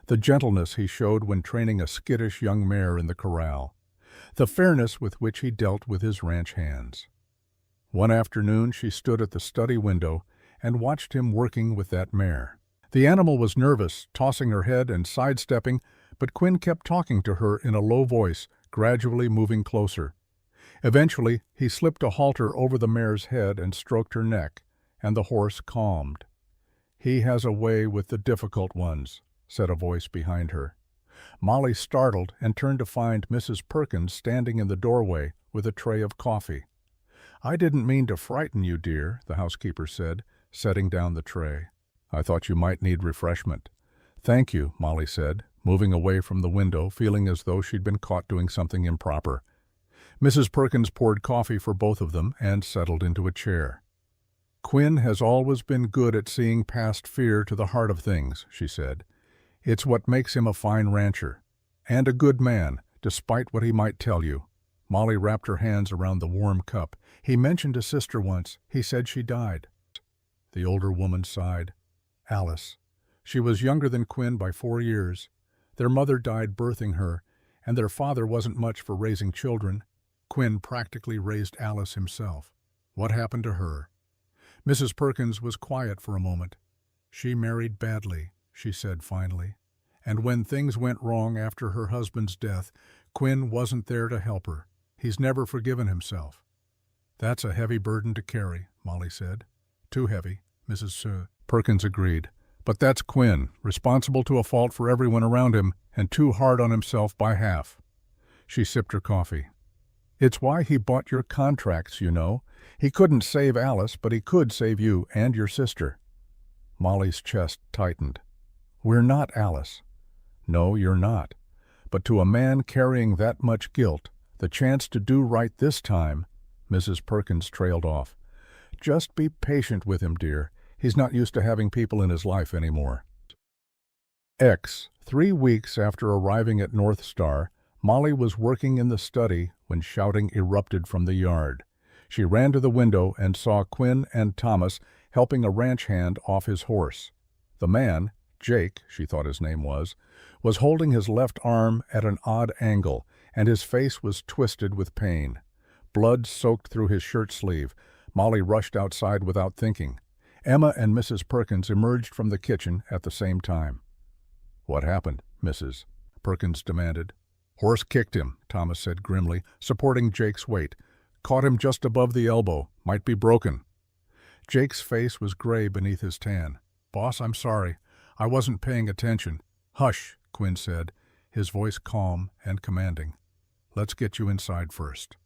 the gentleness he showed when training a skittish young mare in the corral, the fairness with which he dealt with his ranch hands. One afternoon she stood at the study window and watched him working with that mare. The animal was nervous, tossing her head and sidestepping, but Quinn kept talking to her in a low voice, gradually moving closer. Eventually, he slipped a halter over the mare's head and stroked her neck, and the horse calmed. "He has a way with the difficult ones," said a voice behind her. Molly startled and turned to find Mrs. Perkins standing in the doorway with a tray of coffee. "I didn't mean to frighten you, dear," the housekeeper said, setting down the tray. "I thought you might need refreshment." "Thank you," Molly said, moving away from the window, feeling as though she'd been caught doing something improper. Mrs. Perkins poured coffee for both of them and settled into a chair. "Quinn has always been good at seeing past fear to the heart of things," she said. "It's what makes him a fine rancher. And a good man, despite what he might tell you." Molly wrapped her hands around the warm cup. "He mentioned a sister once. He said she died." The older woman sighed. "Alice. She was younger than Quinn by 4 years. Their mother died birthing her, and their father wasn't much for raising children. Quinn practically raised Alice himself. What happened to her?" Mrs. Perkins was quiet for a moment. "She married badly," she said finally. "And when things went wrong after her husband's death, Quinn wasn't there to help her. He's never forgiven himself." "That's a heavy burden to carry," Molly said. "Too heavy," Mrs. Perkins agreed. "But that's Quinn, responsible to a fault for everyone around him, and too hard on himself by half." She sipped her coffee. "It's why he bought your contracts, you know. He couldn't save Alice, but he could save you and your sister." Molly's chest tightened. "We're not Alice." "No, you're not. But to a man carrying that much guilt, the chance to do right this time," Mrs. Perkins trailed off. "Just be patient with him, dear. He's not used to having people in his life anymore." 3 weeks after arriving at North Star, Molly was working in the study when shouting erupted from the yard. She ran to the window and saw Quinn and Thomas helping a ranch hand off his horse. The man, Jake, she thought his name was holding his left arm at an odd angle, and his face was twisted with pain. Blood soaked through his shirt sleeve. Molly rushed outside without thinking. Emma and Mrs. Perkins emerged from the kitchen at the same time. "What happened, Mrs.?" Perkins demanded. "Horse kicked him," Thomas said grimly, supporting Jake's weight. "Caught him just above the elbow. Might be broken." Jake's face was gray beneath his tan. "Boss, I'm sorry. I wasn't paying attention." "Hush," Quinn said, his voice calm and commanding. "Let's get you inside first."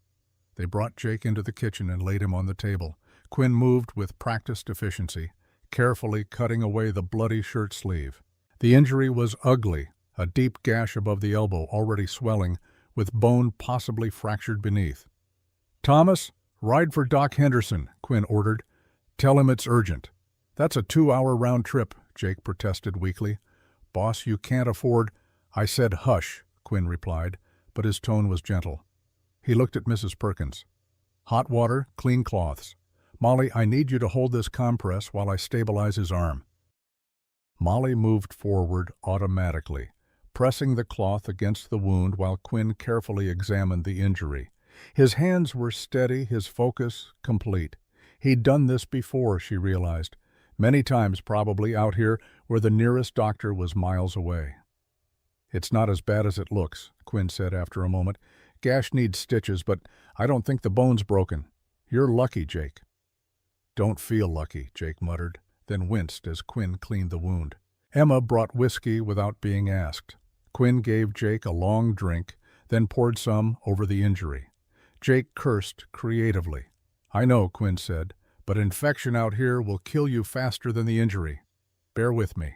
They brought Jake into the kitchen and laid him on the table. Quinn moved with practiced efficiency, carefully cutting away the bloody shirt sleeve. The injury was ugly, a deep gash above the elbow already swelling, with bone possibly fractured beneath. "Thomas, ride for Doc Henderson," Quinn ordered. "Tell him it's urgent." "That's a 2-hour round trip," Jake protested weakly. "Boss, you can't afford—" "I said hush," Quinn replied, but his tone was gentle. He looked at Mrs. Perkins. "Hot water, clean cloths. Molly, I need you to hold this compress while I stabilize his arm." Molly moved forward automatically, pressing the cloth against the wound while Quinn carefully examined the injury. His hands were steady, his focus complete. He'd done this before, she realized. Many times probably out here where the nearest doctor was miles away. "It's not as bad as it looks," Quinn said after a moment. "Gash needs stitches, but I don't think the bone's broken. You're lucky, Jake." "Don't feel lucky," Jake muttered, then winced as Quinn cleaned the wound. Emma brought whiskey without being asked. Quinn gave Jake a long drink, then poured some over the injury. Jake cursed creatively. "I know," Quinn said, "but infection out here will kill you faster than the injury. Bear with me."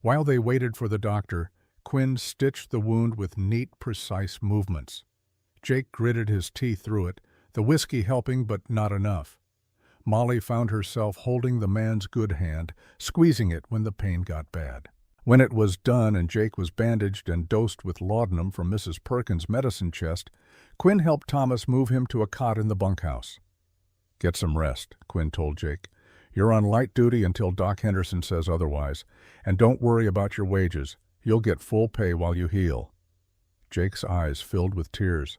While they waited for the doctor, Quinn stitched the wound with neat, precise movements. Jake gritted his teeth through it, the whiskey helping but not enough. Molly found herself holding the man's good hand, squeezing it when the pain got bad. When it was done and Jake was bandaged and dosed with laudanum from Mrs. Perkins' medicine chest, Quinn helped Thomas move him to a cot in the bunkhouse. "Get some rest," Quinn told Jake. You're on light duty until Doc Henderson says otherwise, and don't worry about your wages. You'll get full pay while you heal." Jake's eyes filled with tears.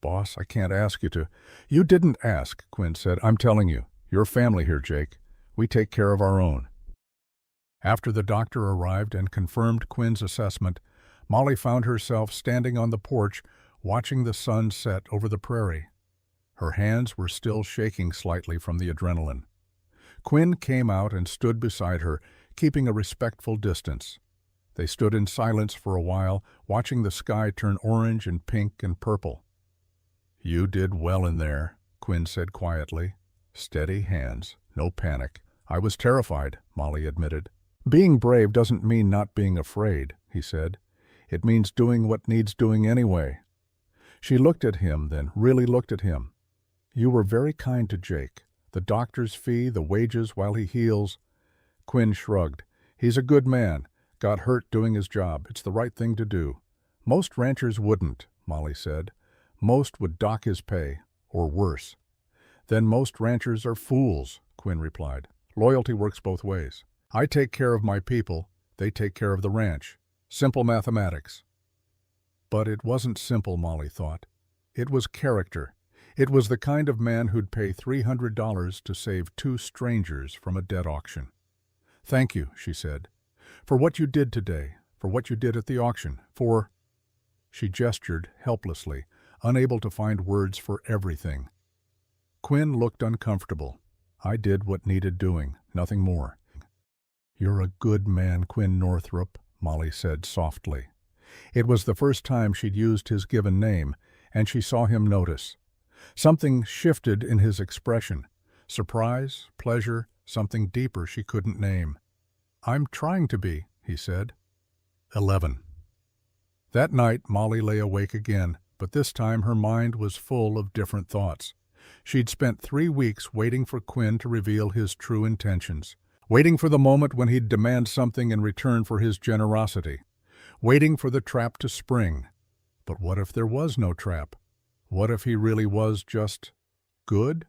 "Boss, I can't ask you to—" "You didn't ask," Quinn said. "I'm telling you. You're family here, Jake. We take care of our own." After the doctor arrived and confirmed Quinn's assessment, Molly found herself standing on the porch watching the sun set over the prairie. Her hands were still shaking slightly from the adrenaline. Quinn came out and stood beside her, keeping a respectful distance. They stood in silence for a while, watching the sky turn orange and pink and purple. "You did well in there," Quinn said quietly. "Steady hands, no panic." "I was terrified," Molly admitted. "Being brave doesn't mean not being afraid," he said. "It means doing what needs doing anyway." She looked at him, then really looked at him. "You were very kind to Jake. The doctor's fee, the wages while he heals." Quinn shrugged. "He's a good man. Got hurt doing his job. It's the right thing to do." "Most ranchers wouldn't," Molly said. "Most would dock his pay, or worse." "Then most ranchers are fools," Quinn replied. "Loyalty works both ways. I take care of my people, they take care of the ranch. Simple mathematics." But it wasn't simple, Molly thought. It was character. It was the kind of man who'd pay $300 to save two strangers from a debt auction. "Thank you," she said, "for what you did today, for what you did at the auction, for—" She gestured helplessly, unable to find words for everything. Quinn looked uncomfortable. "I did what needed doing, nothing more." "You're a good man, Quinn Northrup," Molly said softly. It was the first time she'd used his given name, and she saw him notice. Something shifted in his expression. Surprise, pleasure, something deeper she couldn't name. "I'm trying to be," he said. 11. That night Molly lay awake again, but this time her mind was full of different thoughts. She'd spent 3 weeks waiting for Quinn to reveal his true intentions, waiting for the moment when he'd demand something in return for his generosity, waiting for the trap to spring. But what if there was no trap? What if he really was just good?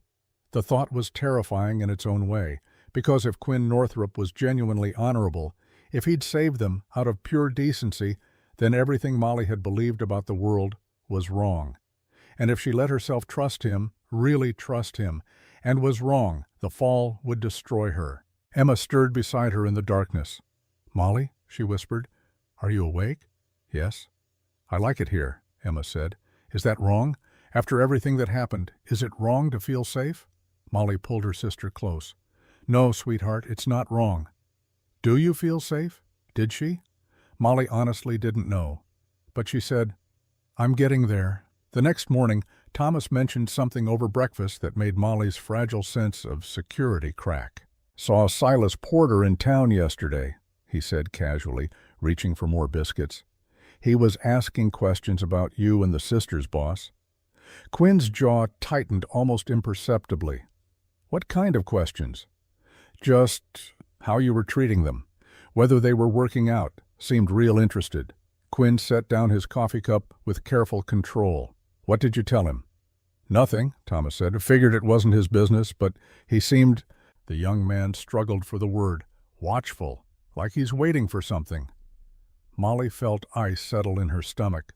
The thought was terrifying in its own way, because if Quinn Northrup was genuinely honorable, if he'd saved them out of pure decency, then everything Molly had believed about the world was wrong. And if she let herself trust him, really trust him, and was wrong, the fall would destroy her. Emma stirred beside her in the darkness. "Molly," she whispered, "are you awake?" "Yes." "I like it here," Emma said. "Is that wrong? After everything that happened, is it wrong to feel safe?" Molly pulled her sister close. "No, sweetheart, it's not wrong." "Do you feel safe?" Did she? Molly honestly didn't know. But she said, "I'm getting there." The next morning, Thomas mentioned something over breakfast that made Molly's fragile sense of security crack. "Saw Silas Porter in town yesterday," he said casually, reaching for more biscuits. "He was asking questions about you and the sisters, boss." Quinn's jaw tightened almost imperceptibly. "What kind of questions?" "Just how you were treating them, whether they were working out. Seemed real interested." Quinn set down his coffee cup with careful control. "What did you tell him?" "Nothing," Thomas said. "Figured it wasn't his business, but he seemed—" The young man struggled for the word. "Watchful, like he's waiting for something." Molly felt ice settle in her stomach.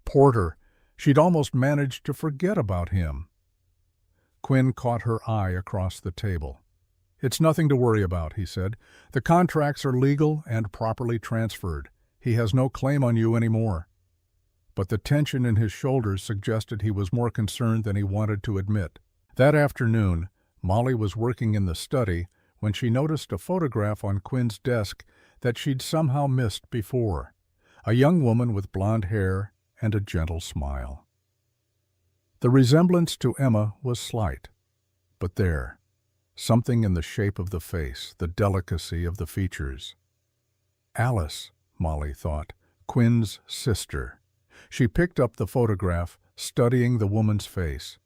Porter! She'd almost managed to forget about him. Quinn caught her eye across the table. "It's nothing to worry about," he said. "The contracts are legal and properly transferred. He has no claim on you anymore." But the tension in his shoulders suggested he was more concerned than he wanted to admit. That afternoon, Molly was working in the study when she noticed a photograph on Quinn's desk that she'd somehow missed before. A young woman with blonde hair and a gentle smile. The resemblance to Emma was slight, but there, something in the shape of the face, the delicacy of the features. Alice, Molly thought, Quinn's sister. She picked up the photograph, studying the woman's face.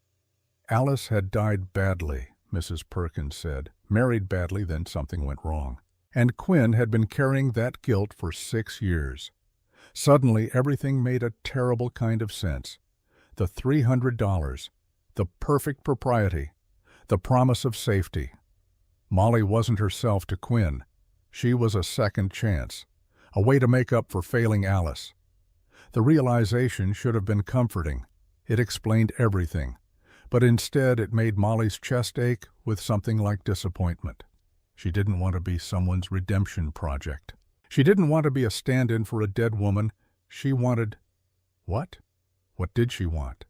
Alice had died badly, Mrs. Perkins said. Married badly, then something went wrong. And Quinn had been carrying that guilt for 6 years. Suddenly, everything made a terrible kind of sense. The $300, the perfect propriety, the promise of safety. Molly wasn't herself to Quinn. She was a second chance, a way to make up for failing Alice. The realization should have been comforting. It explained everything, but instead it made Molly's chest ache with something like disappointment. She didn't want to be someone's redemption project. She didn't want to be a stand-in for a dead woman. She wanted... what? What did she want?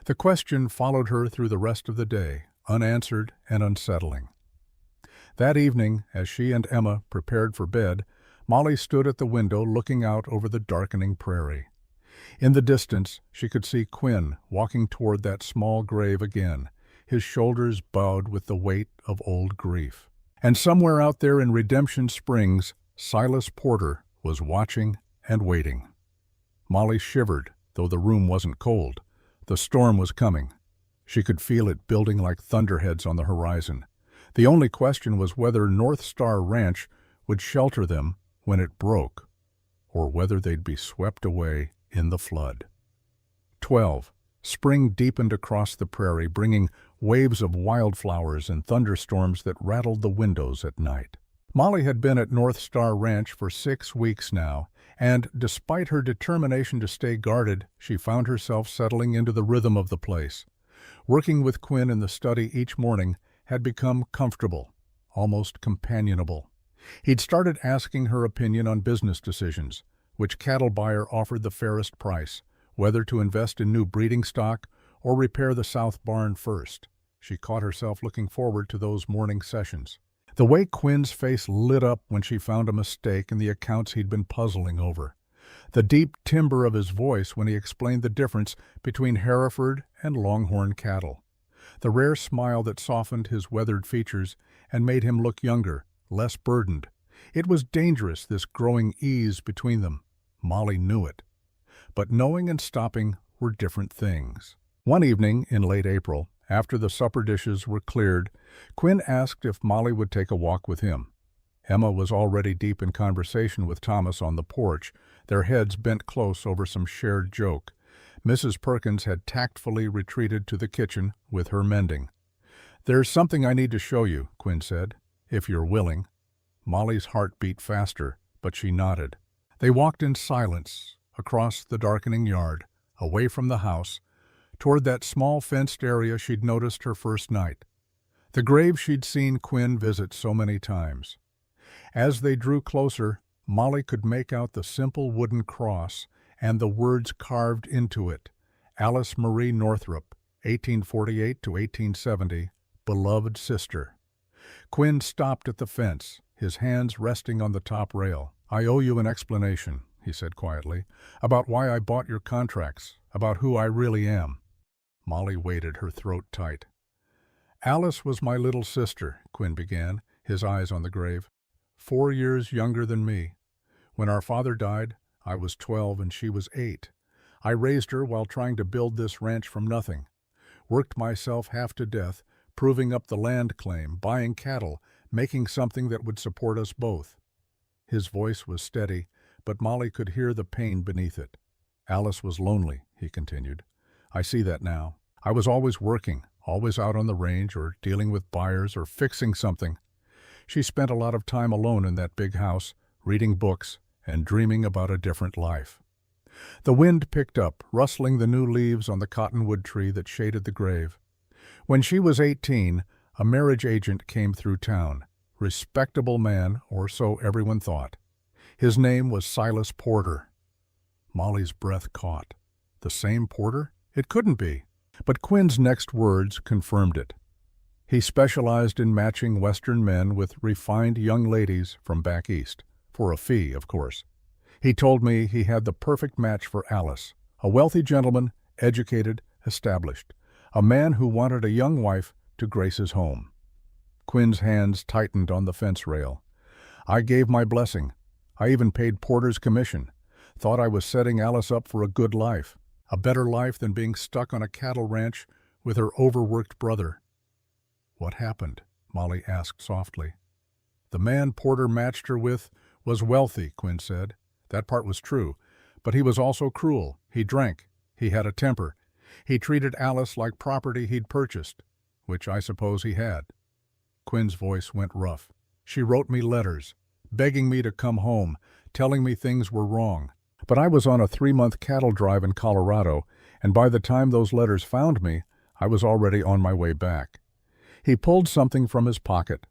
The question followed her through the rest of the day, unanswered and unsettling. That evening, as she and Emma prepared for bed, Molly stood at the window looking out over the darkening prairie. In the distance, she could see Quinn walking toward that small grave again, his shoulders bowed with the weight of old grief. And somewhere out there in Redemption Springs, Silas Porter was watching and waiting. Molly shivered, though the room wasn't cold. The storm was coming. She could feel it building like thunderheads on the horizon. The only question was whether North Star Ranch would shelter them when it broke, or whether they'd be swept away in the flood. 12. Spring deepened across the prairie, bringing waves of wildflowers and thunderstorms that rattled the windows at night. Molly had been at North Star Ranch for 6 weeks now, and despite her determination to stay guarded, she found herself settling into the rhythm of the place. Working with Quinn in the study each morning had become comfortable, almost companionable. He'd started asking her opinion on business decisions, which cattle buyer offered the fairest price, whether to invest in new breeding stock or repair the south barn first. She caught herself looking forward to those morning sessions. The way Quinn's face lit up when she found a mistake in the accounts he'd been puzzling over. The deep timbre of his voice when he explained the difference between Hereford and Longhorn cattle. The rare smile that softened his weathered features and made him look younger, less burdened. It was dangerous, this growing ease between them. Molly knew it. But knowing and stopping were different things. One evening in late April, after the supper dishes were cleared, Quinn asked if Molly would take a walk with him. Emma was already deep in conversation with Thomas on the porch, their heads bent close over some shared joke. Mrs. Perkins had tactfully retreated to the kitchen with her mending. "There's something I need to show you," Quinn said, "if you're willing." Molly's heart beat faster, but she nodded. They walked in silence across the darkening yard, away from the house, toward that small fenced area she'd noticed her first night, the grave she'd seen Quinn visit so many times. As they drew closer, Molly could make out the simple wooden cross and the words carved into it, Alice Marie Northrup, 1848 to 1870, beloved sister. Quinn stopped at the fence, his hands resting on the top rail. "I owe you an explanation," he said quietly, "about why I bought your contracts, about who I really am." Molly weighted her throat tight. "Alice was my little sister," Quinn began, his eyes on the grave. 4 years younger than me. When our father died, I was 12 and she was 8. I raised her while trying to build this ranch from nothing. Worked myself half to death, proving up the land claim, buying cattle, making something that would support us both. His voice was steady, but Molly could hear the pain beneath it. "Alice was lonely," he continued. "I see that now. I was always working, always out on the range or dealing with buyers or fixing something. She spent a lot of time alone in that big house, reading books and dreaming about a different life." The wind picked up, rustling the new leaves on the cottonwood tree that shaded the grave. When she was 18, a marriage agent came through town. Respectable man, or so everyone thought. His name was Silas Porter. Molly's breath caught. The same Porter? It couldn't be. But Quinn's next words confirmed it. He specialized in matching Western men with refined young ladies from back east. For a fee, of course. He told me he had the perfect match for Alice. A wealthy gentleman, educated, established. A man who wanted a young wife to grace his home. Quinn's hands tightened on the fence rail. I gave my blessing. I even paid Porter's commission. Thought I was setting Alice up for a good life. A better life than being stuck on a cattle ranch with her overworked brother. "What happened?" Molly asked softly. "The man Porter matched her with was wealthy," Quinn said. "That part was true. But he was also cruel. He drank. He had a temper. He treated Alice like property he'd purchased, which I suppose he had." Quinn's voice went rough. She wrote me letters, begging me to come home, telling me things were wrong. But I was on a 3-month cattle drive in Colorado, and by the time those letters found me, I was already on my way back. He pulled something from his pocket,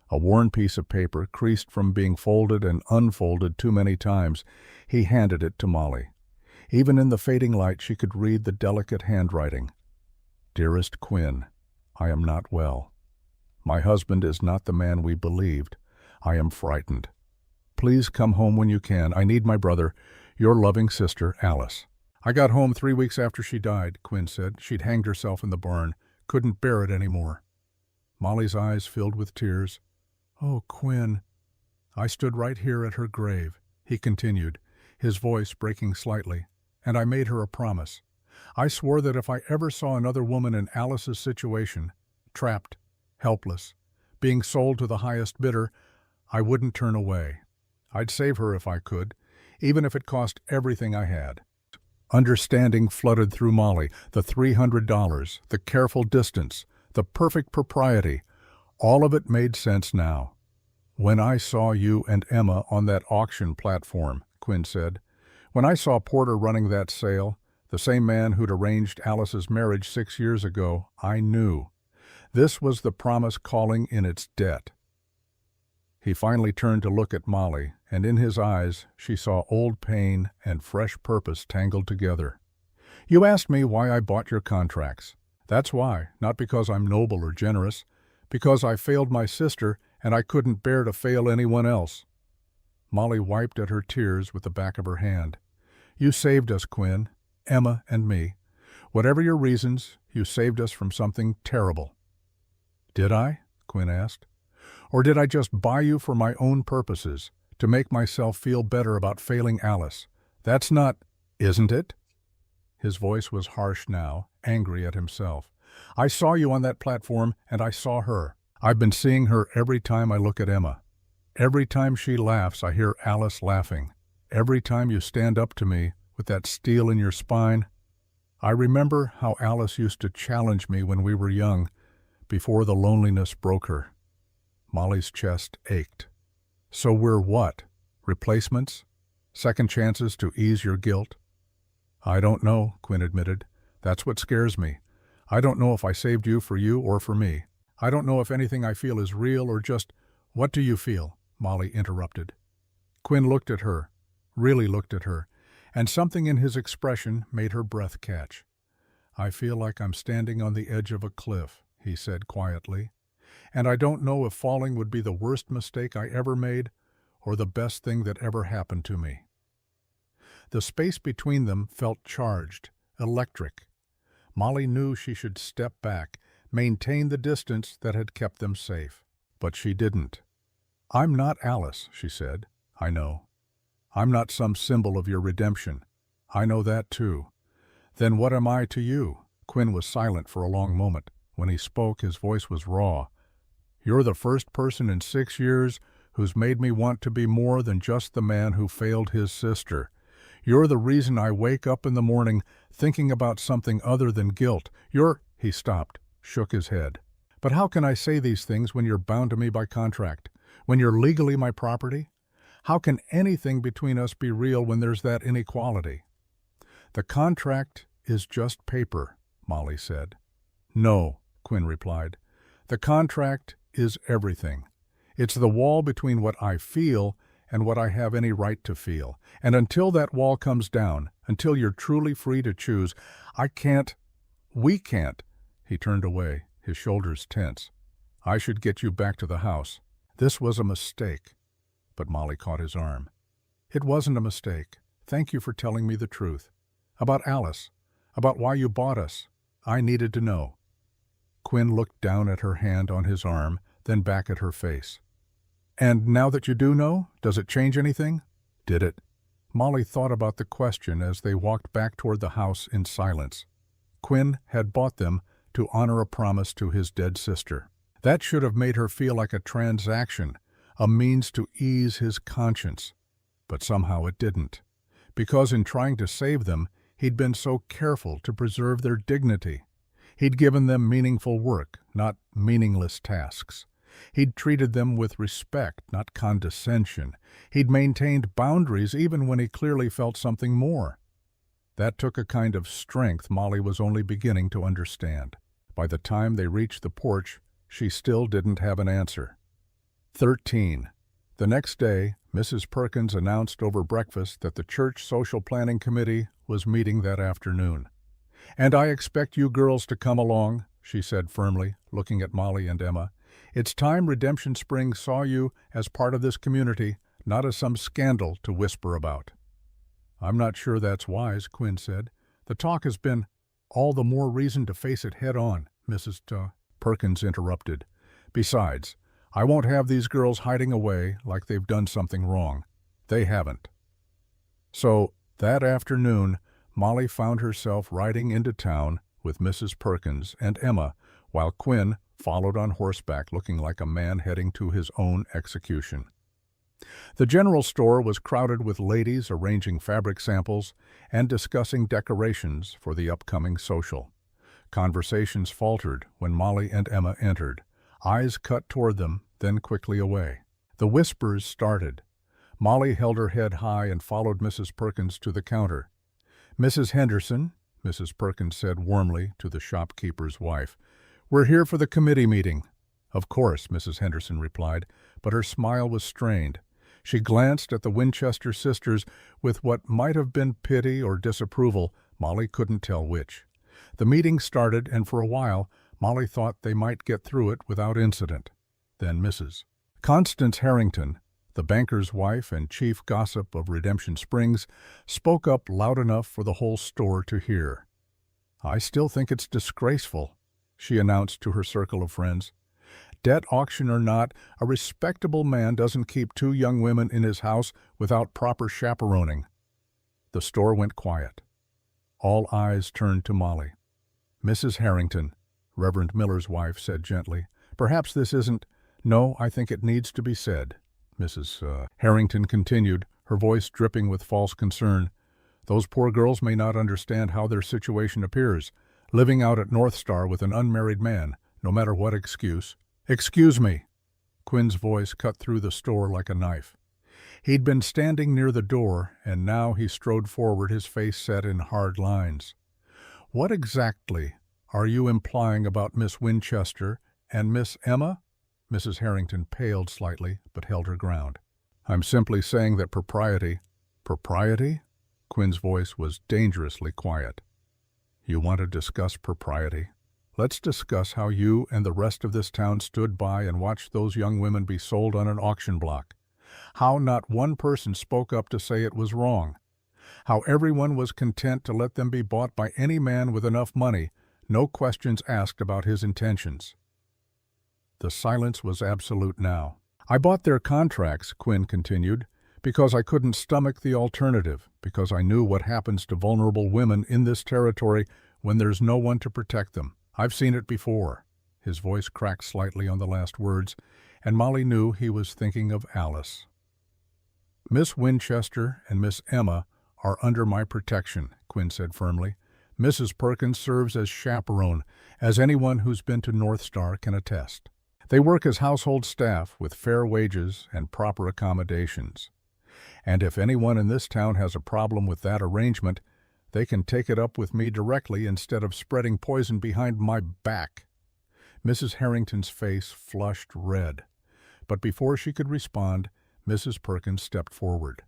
a worn piece of paper creased from being folded and unfolded too many times. He handed it to Molly. Even in the fading light, she could read the delicate handwriting. Dearest Quinn, I am not well. My husband is not the man we believed. I am frightened. Please come home when you can. I need my brother. Your loving sister, Alice. I got home 3 weeks after she died, Quinn said. She'd hanged herself in the barn. Couldn't bear it anymore. Molly's eyes filled with tears. Oh, Quinn. I stood right here at her grave, he continued, his voice breaking slightly, and I made her a promise. I swore that if I ever saw another woman in Alice's situation, trapped, helpless, being sold to the highest bidder, I wouldn't turn away. I'd save her if I could, even if it cost everything I had. Understanding flooded through Molly, the $300, the careful distance, the perfect propriety. All of it made sense now. When I saw you and Emma on that auction platform, Quinn said, when I saw Porter running that sale, the same man who'd arranged Alice's marriage 6 years ago, I knew. This was the promise calling in its debt. He finally turned to look at Molly, and in his eyes she saw old pain and fresh purpose tangled together. You asked me why I bought your contracts. That's why, not because I'm noble or generous, because I failed my sister and I couldn't bear to fail anyone else. Molly wiped at her tears with the back of her hand. You saved us, Quinn, Emma and me. Whatever your reasons, you saved us from something terrible. Did I? Quinn asked. Or did I just buy you for my own purposes, to make myself feel better about failing Alice? That's not, isn't it? His voice was harsh now, angry at himself. I saw you on that platform, and I saw her. I've been seeing her every time I look at Emma. Every time she laughs, I hear Alice laughing. Every time you stand up to me with that steel in your spine, I remember how Alice used to challenge me when we were young, before the loneliness broke her. Molly's chest ached. So we're what? Replacements? Second chances to ease your guilt? I don't know, Quinn admitted. That's what scares me. I don't know if I saved you or for me. I don't know if anything I feel is real or just, what do you feel? Molly interrupted. Quinn looked at her, really looked at her, and something in his expression made her breath catch. I feel like I'm standing on the edge of a cliff, he said quietly, and I don't know if falling would be the worst mistake I ever made or the best thing that ever happened to me. The space between them felt charged, electric. Molly knew she should step back, maintain the distance that had kept them safe. But she didn't. I'm not Alice, she said. I know. I'm not some symbol of your redemption. I know that too. Then what am I to you? Quinn was silent for a long moment. When he spoke, his voice was raw. You're the first person in 6 years who's made me want to be more than just the man who failed his sister. You're the reason I wake up in the morning thinking about something other than guilt. He stopped, shook his head. But how can I say these things when you're bound to me by contract? When you're legally my property? How can anything between us be real when there's that inequality? The contract is just paper, Molly said. No, Quinn replied. The contract is everything. It's the wall between what I feel and what I have any right to feel. And until that wall comes down, until you're truly free to choose, we can't. He turned away, his shoulders tense. I should get you back to the house. This was a mistake. But Molly caught his arm. It wasn't a mistake. Thank you for telling me the truth. About Alice. About why you bought us. I needed to know. Quinn looked down at her hand on his arm, then back at her face. And now that you do know, does it change anything? Did it? Molly thought about the question as they walked back toward the house in silence. Quinn had bought them to honor a promise to his dead sister. That should have made her feel like a transaction, a means to ease his conscience. But somehow it didn't. Because in trying to save them, he'd been so careful to preserve their dignity. He'd given them meaningful work, not meaningless tasks. He'd treated them with respect, not condescension. He'd maintained boundaries even when he clearly felt something more. That took a kind of strength Molly was only beginning to understand. By the time they reached the porch, she still didn't have an answer. 13. The next day, Mrs. Perkins announced over breakfast that the church social planning committee was meeting that afternoon. "And I expect you girls to come along," she said firmly, looking at Molly and Emma. "It's time Redemption Springs saw you as part of this community, not as some scandal to whisper about." "I'm not sure that's wise," Quinn said. "The talk has been—" "All the more reason to face it head on," Mrs. Perkins interrupted. "Besides, I won't have these girls hiding away like they've done something wrong. They haven't." So, that afternoon, Molly found herself riding into town with Mrs. Perkins and Emma, while Quinn followed on horseback looking like a man heading to his own execution. The general store was crowded with ladies arranging fabric samples and discussing decorations for the upcoming social. Conversations faltered when Molly and Emma entered, eyes cut toward them, then quickly away. The whispers started. Molly held her head high and followed Mrs. Perkins to the counter. "Mrs. Henderson," Mrs. Perkins said warmly to the shopkeeper's wife, "we're here for the committee meeting." "Of course," Mrs. Henderson replied, but her smile was strained. She glanced at the Winchester sisters with what might have been pity or disapproval. Molly couldn't tell which. The meeting started, and for a while, Molly thought they might get through it without incident. Then Mrs. Constance Harrington, the banker's wife and chief gossip of Redemption Springs, spoke up loud enough for the whole store to hear. "I still think it's disgraceful," she announced to her circle of friends. "Debt auction or not, a respectable man doesn't keep two young women in his house without proper chaperoning." The store went quiet. All eyes turned to Molly. "Mrs. Harrington," Reverend Miller's wife said gently, "perhaps this isn't—" "No, I think it needs to be said," Mrs. Harrington continued, her voice dripping with false concern. "Those poor girls may not understand how their situation appears, living out at North Star with an unmarried man, no matter what excuse." "Excuse me." Quinn's voice cut through the store like a knife. He'd been standing near the door, and now he strode forward, his face set in hard lines. "What exactly are you implying about Miss Winchester and Miss Emma?" Mrs. Harrington paled slightly, but held her ground. "I'm simply saying that propriety—" "Propriety?" Quinn's voice was dangerously quiet. "You want to discuss propriety? Let's discuss how you and the rest of this town stood by and watched those young women be sold on an auction block. How not one person spoke up to say it was wrong. How everyone was content to let them be bought by any man with enough money, no questions asked about his intentions." The silence was absolute now. "I bought their contracts," Quinn continued, "because I couldn't stomach the alternative, because I knew what happens to vulnerable women in this territory when there's no one to protect them. I've seen it before." His voice cracked slightly on the last words, and Molly knew he was thinking of Alice. "Miss Winchester and Miss Emma are under my protection," Quinn said firmly. "Mrs. Perkins serves as chaperone, as anyone who's been to North Star can attest. They work as household staff with fair wages and proper accommodations. And if anyone in this town has a problem with that arrangement, they can take it up with me directly instead of spreading poison behind my back." Mrs. Harrington's face flushed red, but before she could respond, Mrs. Perkins stepped forward.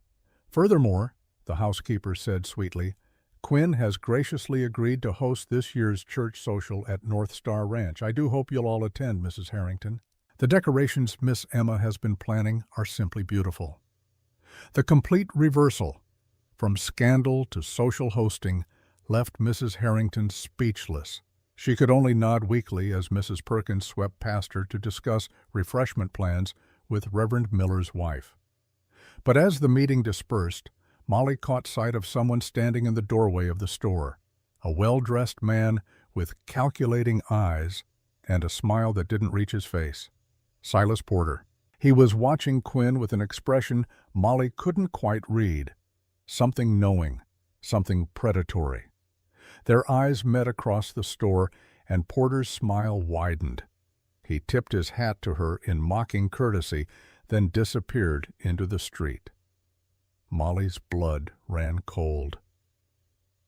"Furthermore," the housekeeper said sweetly, "Quinn has graciously agreed to host this year's church social at North Star Ranch. I do hope you'll all attend, Mrs. Harrington. The decorations Miss Emma has been planning are simply beautiful." The complete reversal, from scandal to social hosting, left Mrs. Harrington speechless. She could only nod weakly as Mrs. Perkins swept past her to discuss refreshment plans with Reverend Miller's wife. But as the meeting dispersed, Molly caught sight of someone standing in the doorway of the store, a well-dressed man with calculating eyes and a smile that didn't reach his face. Silas Porter. He was watching Quinn with an expression Molly couldn't quite read. Something knowing, something predatory. Their eyes met across the store, and Porter's smile widened. He tipped his hat to her in mocking courtesy, then disappeared into the street. Molly's blood ran cold.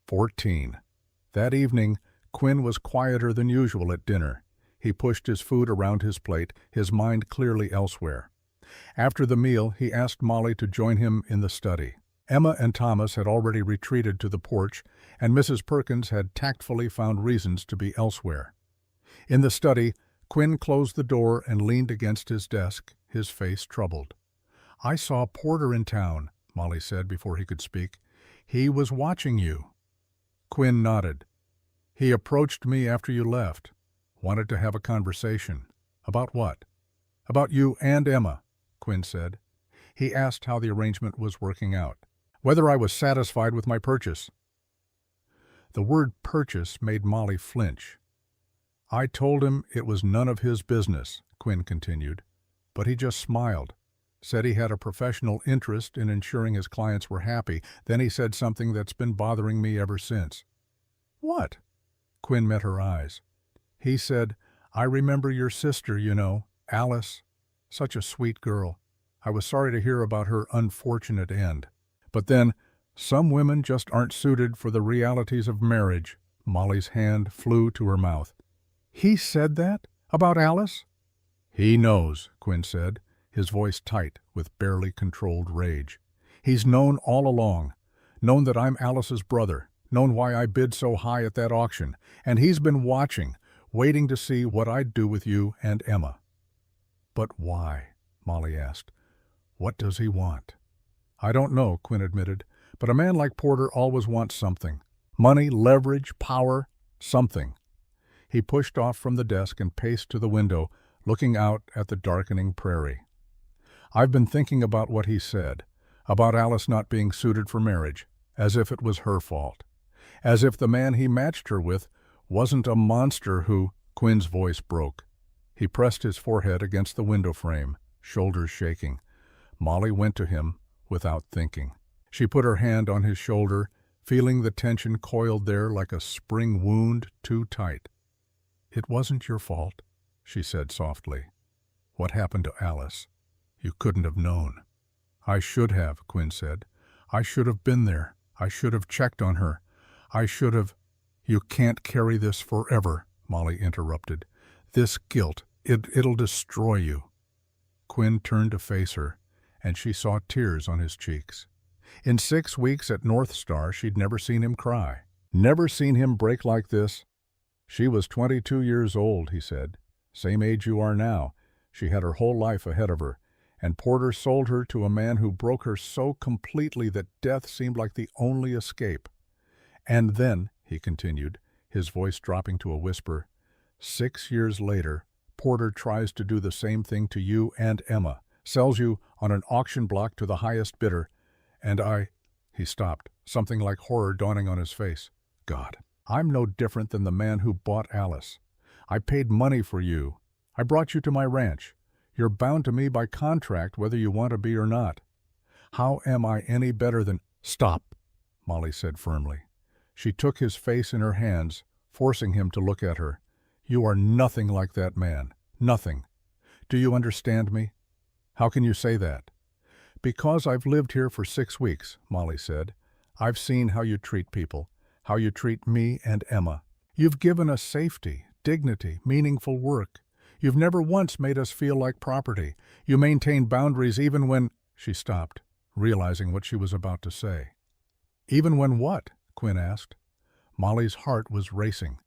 14. That evening, Quinn was quieter than usual at dinner. He pushed his food around his plate, his mind clearly elsewhere. After the meal, he asked Molly to join him in the study. Emma and Thomas had already retreated to the porch, and Mrs. Perkins had tactfully found reasons to be elsewhere. In the study, Quinn closed the door and leaned against his desk, his face troubled. "I saw Porter in town," Molly said before he could speak. "He was watching you." Quinn nodded. "He approached me after you left. Wanted to have a conversation." "About what?" "About you and Emma," Quinn said. He asked how the arrangement was working out. Whether I was satisfied with my purchase. The word purchase made Molly flinch. "I told him it was none of his business," Quinn continued, but he just smiled, said he had a professional interest in ensuring his clients were happy. Then he said something that's been bothering me ever since. "What?" Quinn met her eyes. He said, "I remember your sister, you know, Alice. Such a sweet girl. I was sorry to hear about her unfortunate end. But then, some women just aren't suited for the realities of marriage." Molly's hand flew to her mouth. "He said that? About Alice?" "He knows," Quinn said, his voice tight with barely controlled rage. "He's known all along. Known that I'm Alice's brother. Known why I bid so high at that auction. And he's been watching, waiting to see what I'd do with you and Emma." "But why?" Molly asked. "What does he want?" "I don't know," Quinn admitted, "but a man like Porter always wants something. Money, leverage, power, something." He pushed off from the desk and paced to the window, looking out at the darkening prairie. "I've been thinking about what he said, about Alice not being suited for marriage, as if it was her fault. As if the man he matched her with wasn't a monster who—" Quinn's voice broke. He pressed his forehead against the window frame, shoulders shaking. Molly went to him without thinking. She put her hand on his shoulder, feeling the tension coiled there like a spring wound too tight. "It wasn't your fault," she said softly. "What happened to Alice? You couldn't have known." "I should have," Quinn said. "I should have been there. I should have checked on her. I should have—" "You can't carry this forever," Molly interrupted. "This guilt, it'll destroy you." Quinn turned to face her, and she saw tears on his cheeks. In 6 weeks at North Star, she'd never seen him cry. Never seen him break like this. "She was 22 years old," he said. "Same age you are now. She had her whole life ahead of her. And Porter sold her to a man who broke her so completely that death seemed like the only escape. And then," he continued, his voice dropping to a whisper, "6 years later, Porter tries to do the same thing to you and Emma. Sells you on an auction block to the highest bidder. And He stopped, something like horror dawning on his face. "God, I'm no different than the man who bought Alice. I paid money for you. I brought you to my ranch. You're bound to me by contract whether you want to be or not. How am I any better than—" "Stop," Molly said firmly. She took his face in her hands, forcing him to look at her. "You are nothing like that man. Nothing. Do you understand me?" "How can you say that?" "Because I've lived here for 6 weeks," Molly said. "I've seen how you treat people, how you treat me and Emma. You've given us safety, dignity, meaningful work. You've never once made us feel like property. You maintain boundaries even when—" She stopped, realizing what she was about to say. "Even when what?" Quinn asked. Molly's heart was racing.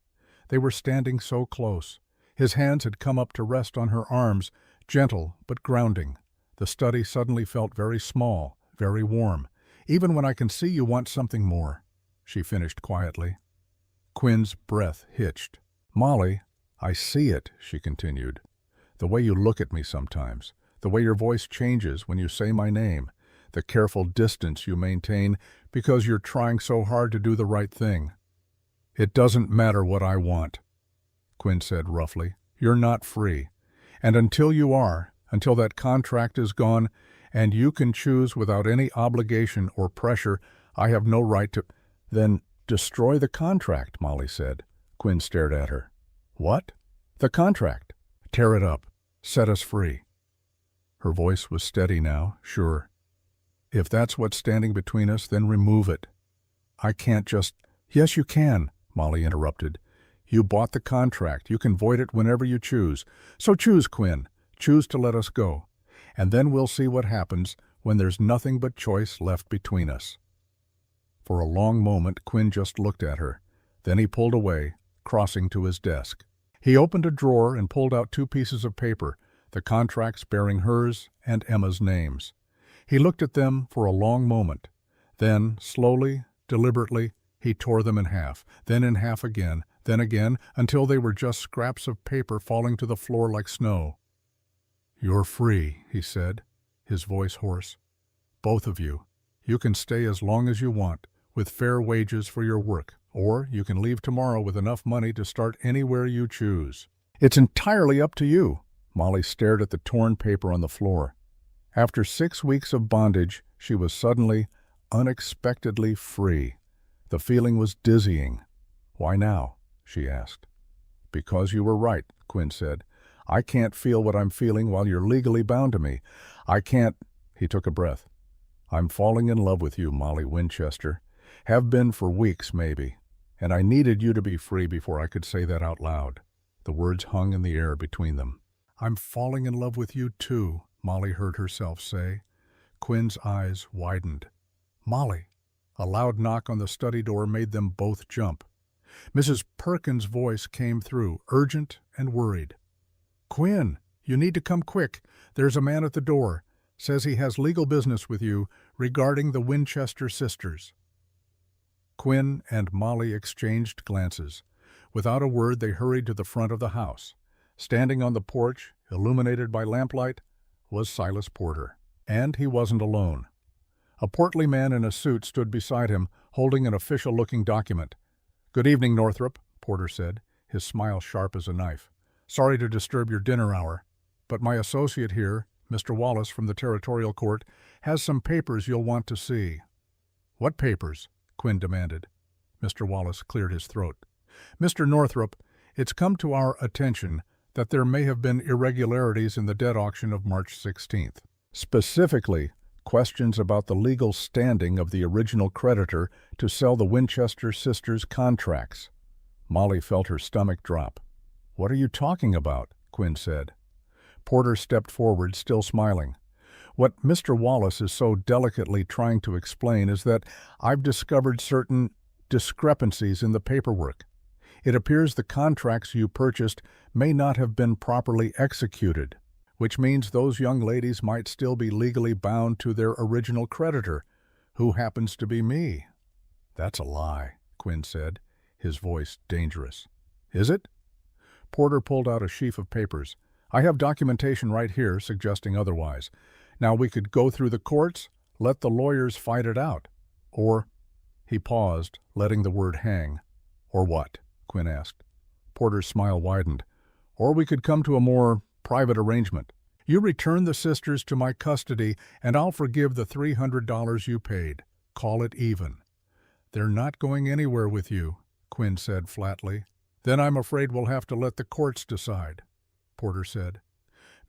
They were standing so close. His hands had come up to rest on her arms, gentle but grounding. The study suddenly felt very small, very warm. "Even when I can see you want something more," she finished quietly. Quinn's breath hitched. "Molly, I see it," she continued. "The way you look at me sometimes, the way your voice changes when you say my name, the careful distance you maintain because you're trying so hard to do the right thing." "It doesn't matter what I want," Quinn said roughly. "You're not free. And until you are, until that contract is gone, and you can choose without any obligation or pressure, I have no right to—" "Then destroy the contract," Molly said. Quinn stared at her. "What?" "The contract. Tear it up. Set us free." Her voice was steady now, sure. "If that's what's standing between us, then remove it." "I can't just—" "Yes, you can," Molly interrupted. "You bought the contract. You can void it whenever you choose. So choose, Quinn. Choose to let us go. And then we'll see what happens when there's nothing but choice left between us." For a long moment, Quinn just looked at her. Then he pulled away, crossing to his desk. He opened a drawer and pulled out 2 pieces of paper, the contracts bearing hers and Emma's names. He looked at them for a long moment. Then, slowly, deliberately, he tore them in half, then in half again, until they were just scraps of paper falling to the floor like snow. "You're free," he said, his voice hoarse. "Both of you. You can stay as long as you want, with fair wages for your work, or you can leave tomorrow with enough money to start anywhere you choose. It's entirely up to you." Molly stared at the torn paper on the floor. After 6 weeks of bondage, she was suddenly, unexpectedly free. The feeling was dizzying. "Why now?" she asked. "Because you were right," Quinn said. "I can't feel what I'm feeling while you're legally bound to me. I can't—" He took a breath. "I'm falling in love with you, Molly Winchester. Have been for weeks, maybe. And I needed you to be free before I could say that out loud." The words hung in the air between them. "I'm falling in love with you, too," Molly heard herself say. Quinn's eyes widened. "Molly!" A loud knock on the study door made them both jump. Mrs. Perkins' voice came through, urgent and worried. "Quinn, you need to come quick. There's a man at the door. Says he has legal business with you regarding the Winchester sisters." Quinn and Molly exchanged glances. Without a word, they hurried to the front of the house. Standing on the porch, illuminated by lamplight, was Silas Porter. And he wasn't alone. A portly man in a suit stood beside him, holding an official-looking document. "Good evening, Northrop," Porter said, his smile sharp as a knife. "Sorry to disturb your dinner hour, but my associate here, Mr. Wallace from the Territorial Court, has some papers you'll want to see." "What papers?" Quinn demanded. Mr. Wallace cleared his throat. "Mr. Northrop, it's come to our attention that there may have been irregularities in the debt auction of March 16th. Specifically, questions about the legal standing of the original creditor to sell the Winchester sisters' contracts." Molly felt her stomach drop. "What are you talking about?" Quinn said. Porter stepped forward, still smiling. "What Mr. Wallace is so delicately trying to explain is that I've discovered certain discrepancies in the paperwork. It appears the contracts you purchased may not have been properly executed, which means those young ladies might still be legally bound to their original creditor, who happens to be me." "That's a lie," Quinn said, his voice dangerous. "Is it?" Porter pulled out a sheaf of papers. "I have documentation right here suggesting otherwise. Now we could go through the courts, let the lawyers fight it out. Or—" He paused, letting the word hang. "Or what?" Quinn asked. Porter's smile widened. "Or we could come to a more private arrangement. You return the sisters to my custody, and I'll forgive the $300 you paid. Call it even." "They're not going anywhere with you," Quinn said flatly. "Then I'm afraid we'll have to let the courts decide," Porter said.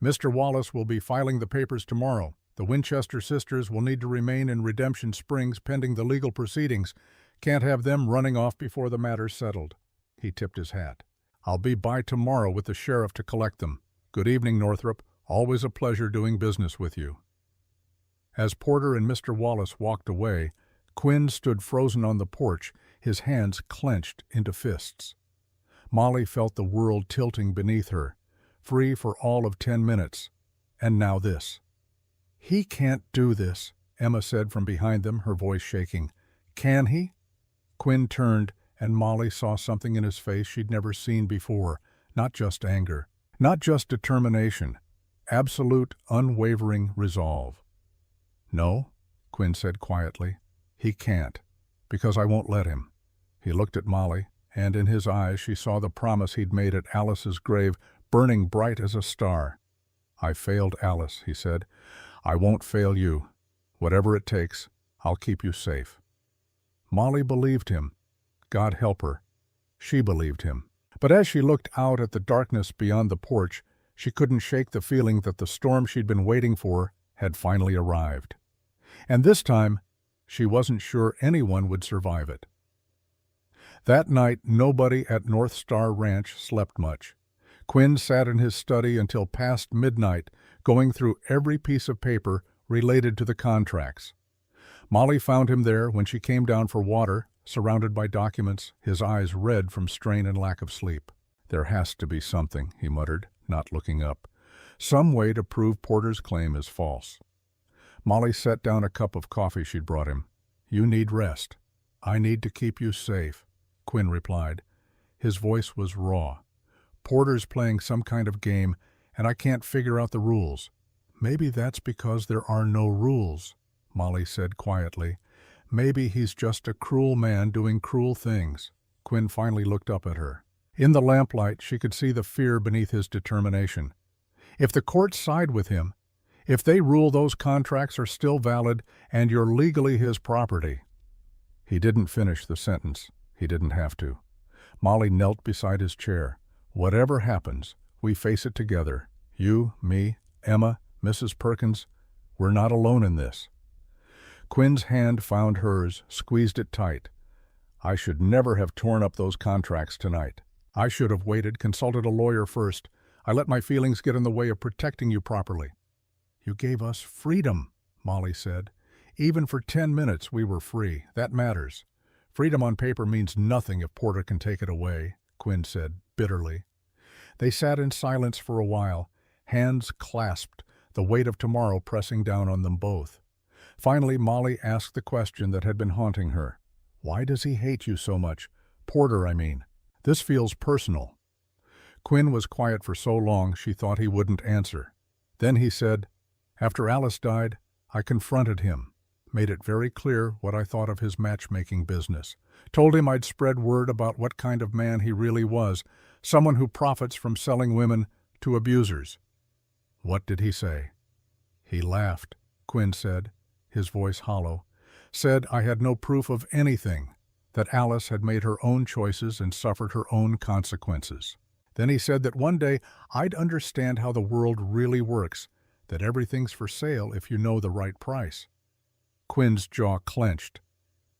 "Mr. Wallace will be filing the papers tomorrow. The Winchester sisters will need to remain in Redemption Springs pending the legal proceedings. Can't have them running off before the matter's settled." He tipped his hat. "I'll be by tomorrow with the sheriff to collect them. Good evening, Northrop. Always a pleasure doing business with you." As Porter and Mr. Wallace walked away, Quinn stood frozen on the porch, his hands clenched into fists. Molly felt the world tilting beneath her, free for all of 10 minutes. And now this. "He can't do this," Emma said from behind them, her voice shaking. "Can he?" Quinn turned, and Molly saw something in his face she'd never seen before. Not just anger, not just determination, absolute, unwavering resolve. "No," Quinn said quietly. "He can't, because I won't let him." He looked at Molly, and in his eyes she saw the promise he'd made at Alice's grave burning bright as a star. "I failed Alice," he said. "I won't fail you. Whatever it takes, I'll keep you safe." Molly believed him. God help her. She believed him. But as she looked out at the darkness beyond the porch, She couldn't shake the feeling that the storm she'd been waiting for had finally arrived. And this time, she wasn't sure anyone would survive it. That night, nobody at North Star Ranch slept much. Quinn sat in his study until past midnight, going through every piece of paper related to the contracts. Molly found him there when she came down for water, surrounded by documents, his eyes red from strain and lack of sleep. "There has to be something," he muttered, not looking up. "Some way to prove Porter's claim is false." Molly set down a cup of coffee she'd brought him. "You need rest. I need to keep you safe," Quinn replied. His voice was raw. "Porter's playing some kind of game, and I can't figure out the rules." "Maybe that's because there are no rules," Molly said quietly. "Maybe he's just a cruel man doing cruel things." Quinn finally looked up at her. In the lamplight, she could see the fear beneath his determination. If the courts side with him, if they rule those contracts are still valid and you're legally his property. He didn't finish the sentence. He didn't have to. Molly knelt beside his chair. "Whatever happens, we face it together. You, me, Emma, Mrs. Perkins. We're not alone in this." Quinn's hand found hers, squeezed it tight. "I should never have torn up those contracts tonight. I should have waited, consulted a lawyer first. I let my feelings get in the way of protecting you properly." "You gave us freedom," Molly said. "Even for 10 minutes we were free. That matters. Freedom on paper means nothing if Porter can take it away," Quinn said bitterly. They sat in silence for a while, hands clasped, the weight of tomorrow pressing down on them both. Finally, Molly asked the question that had been haunting her. "Why does he hate you so much? Porter, I mean. This feels personal." Quinn was quiet for so long she thought he wouldn't answer. Then he said, "After Alice died, I confronted him, made it very clear what I thought of his matchmaking business, told him I'd spread word about what kind of man he really was, someone who profits from selling women to abusers." "What did he say?" "He laughed," Quinn said, his voice hollow. "Said I had no proof of anything, that Alice had made her own choices and suffered her own consequences. Then he said that one day I'd understand how the world really works, that everything's for sale if you know the right price." Quinn's jaw clenched.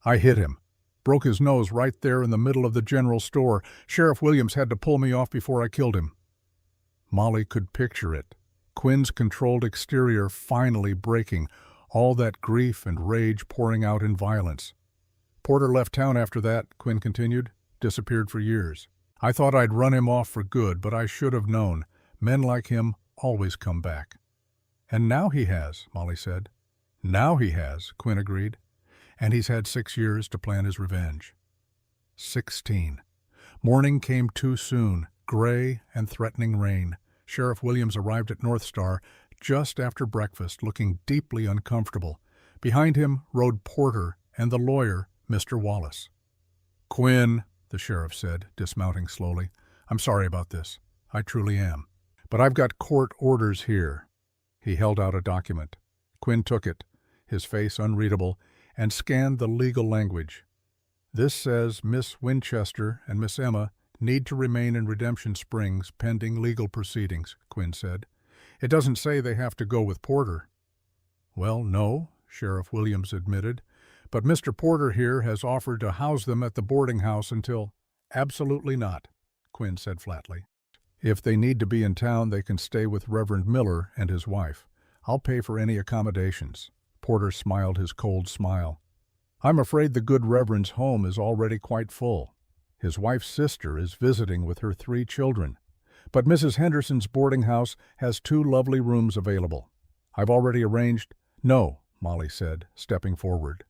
"I hit him. Broke his nose right there in the middle of the general store. Sheriff Williams had to pull me off before I killed him." Molly could picture it. Quinn's controlled exterior finally breaking, all that grief and rage pouring out in violence. "Porter left town after that," Quinn continued. "Disappeared for years. I thought I'd run him off for good, but I should have known. Men like him always come back." "And now he has," Molly said. "Now he has," Quinn agreed. "And he's had 6 years to plan his revenge." 16. Morning came too soon, gray and threatening rain. Sheriff Williams arrived at North Star just after breakfast, looking deeply uncomfortable. Behind him rode Porter and the lawyer, Mr. Wallace. "Quinn," the sheriff said, dismounting slowly, "I'm sorry about this. I truly am. But I've got court orders here." He held out a document. Quinn took it, his face unreadable, and scanned the legal language. "This says Miss Winchester and Miss Emma need to remain in Redemption Springs pending legal proceedings," Quinn said. "It doesn't say they have to go with Porter." "Well, no," Sheriff Williams admitted, "but Mr. Porter here has offered to house them at the boarding house until—" "Absolutely not," Quinn said flatly. "If they need to be in town, they can stay with Reverend Miller and his wife. I'll pay for any accommodations." Porter smiled his cold smile. "I'm afraid the good Reverend's home is already quite full. His wife's sister is visiting with her 3 children. But Mrs. Henderson's boarding house has 2 lovely rooms available. I've already arranged—" "No," Molly said, stepping forward.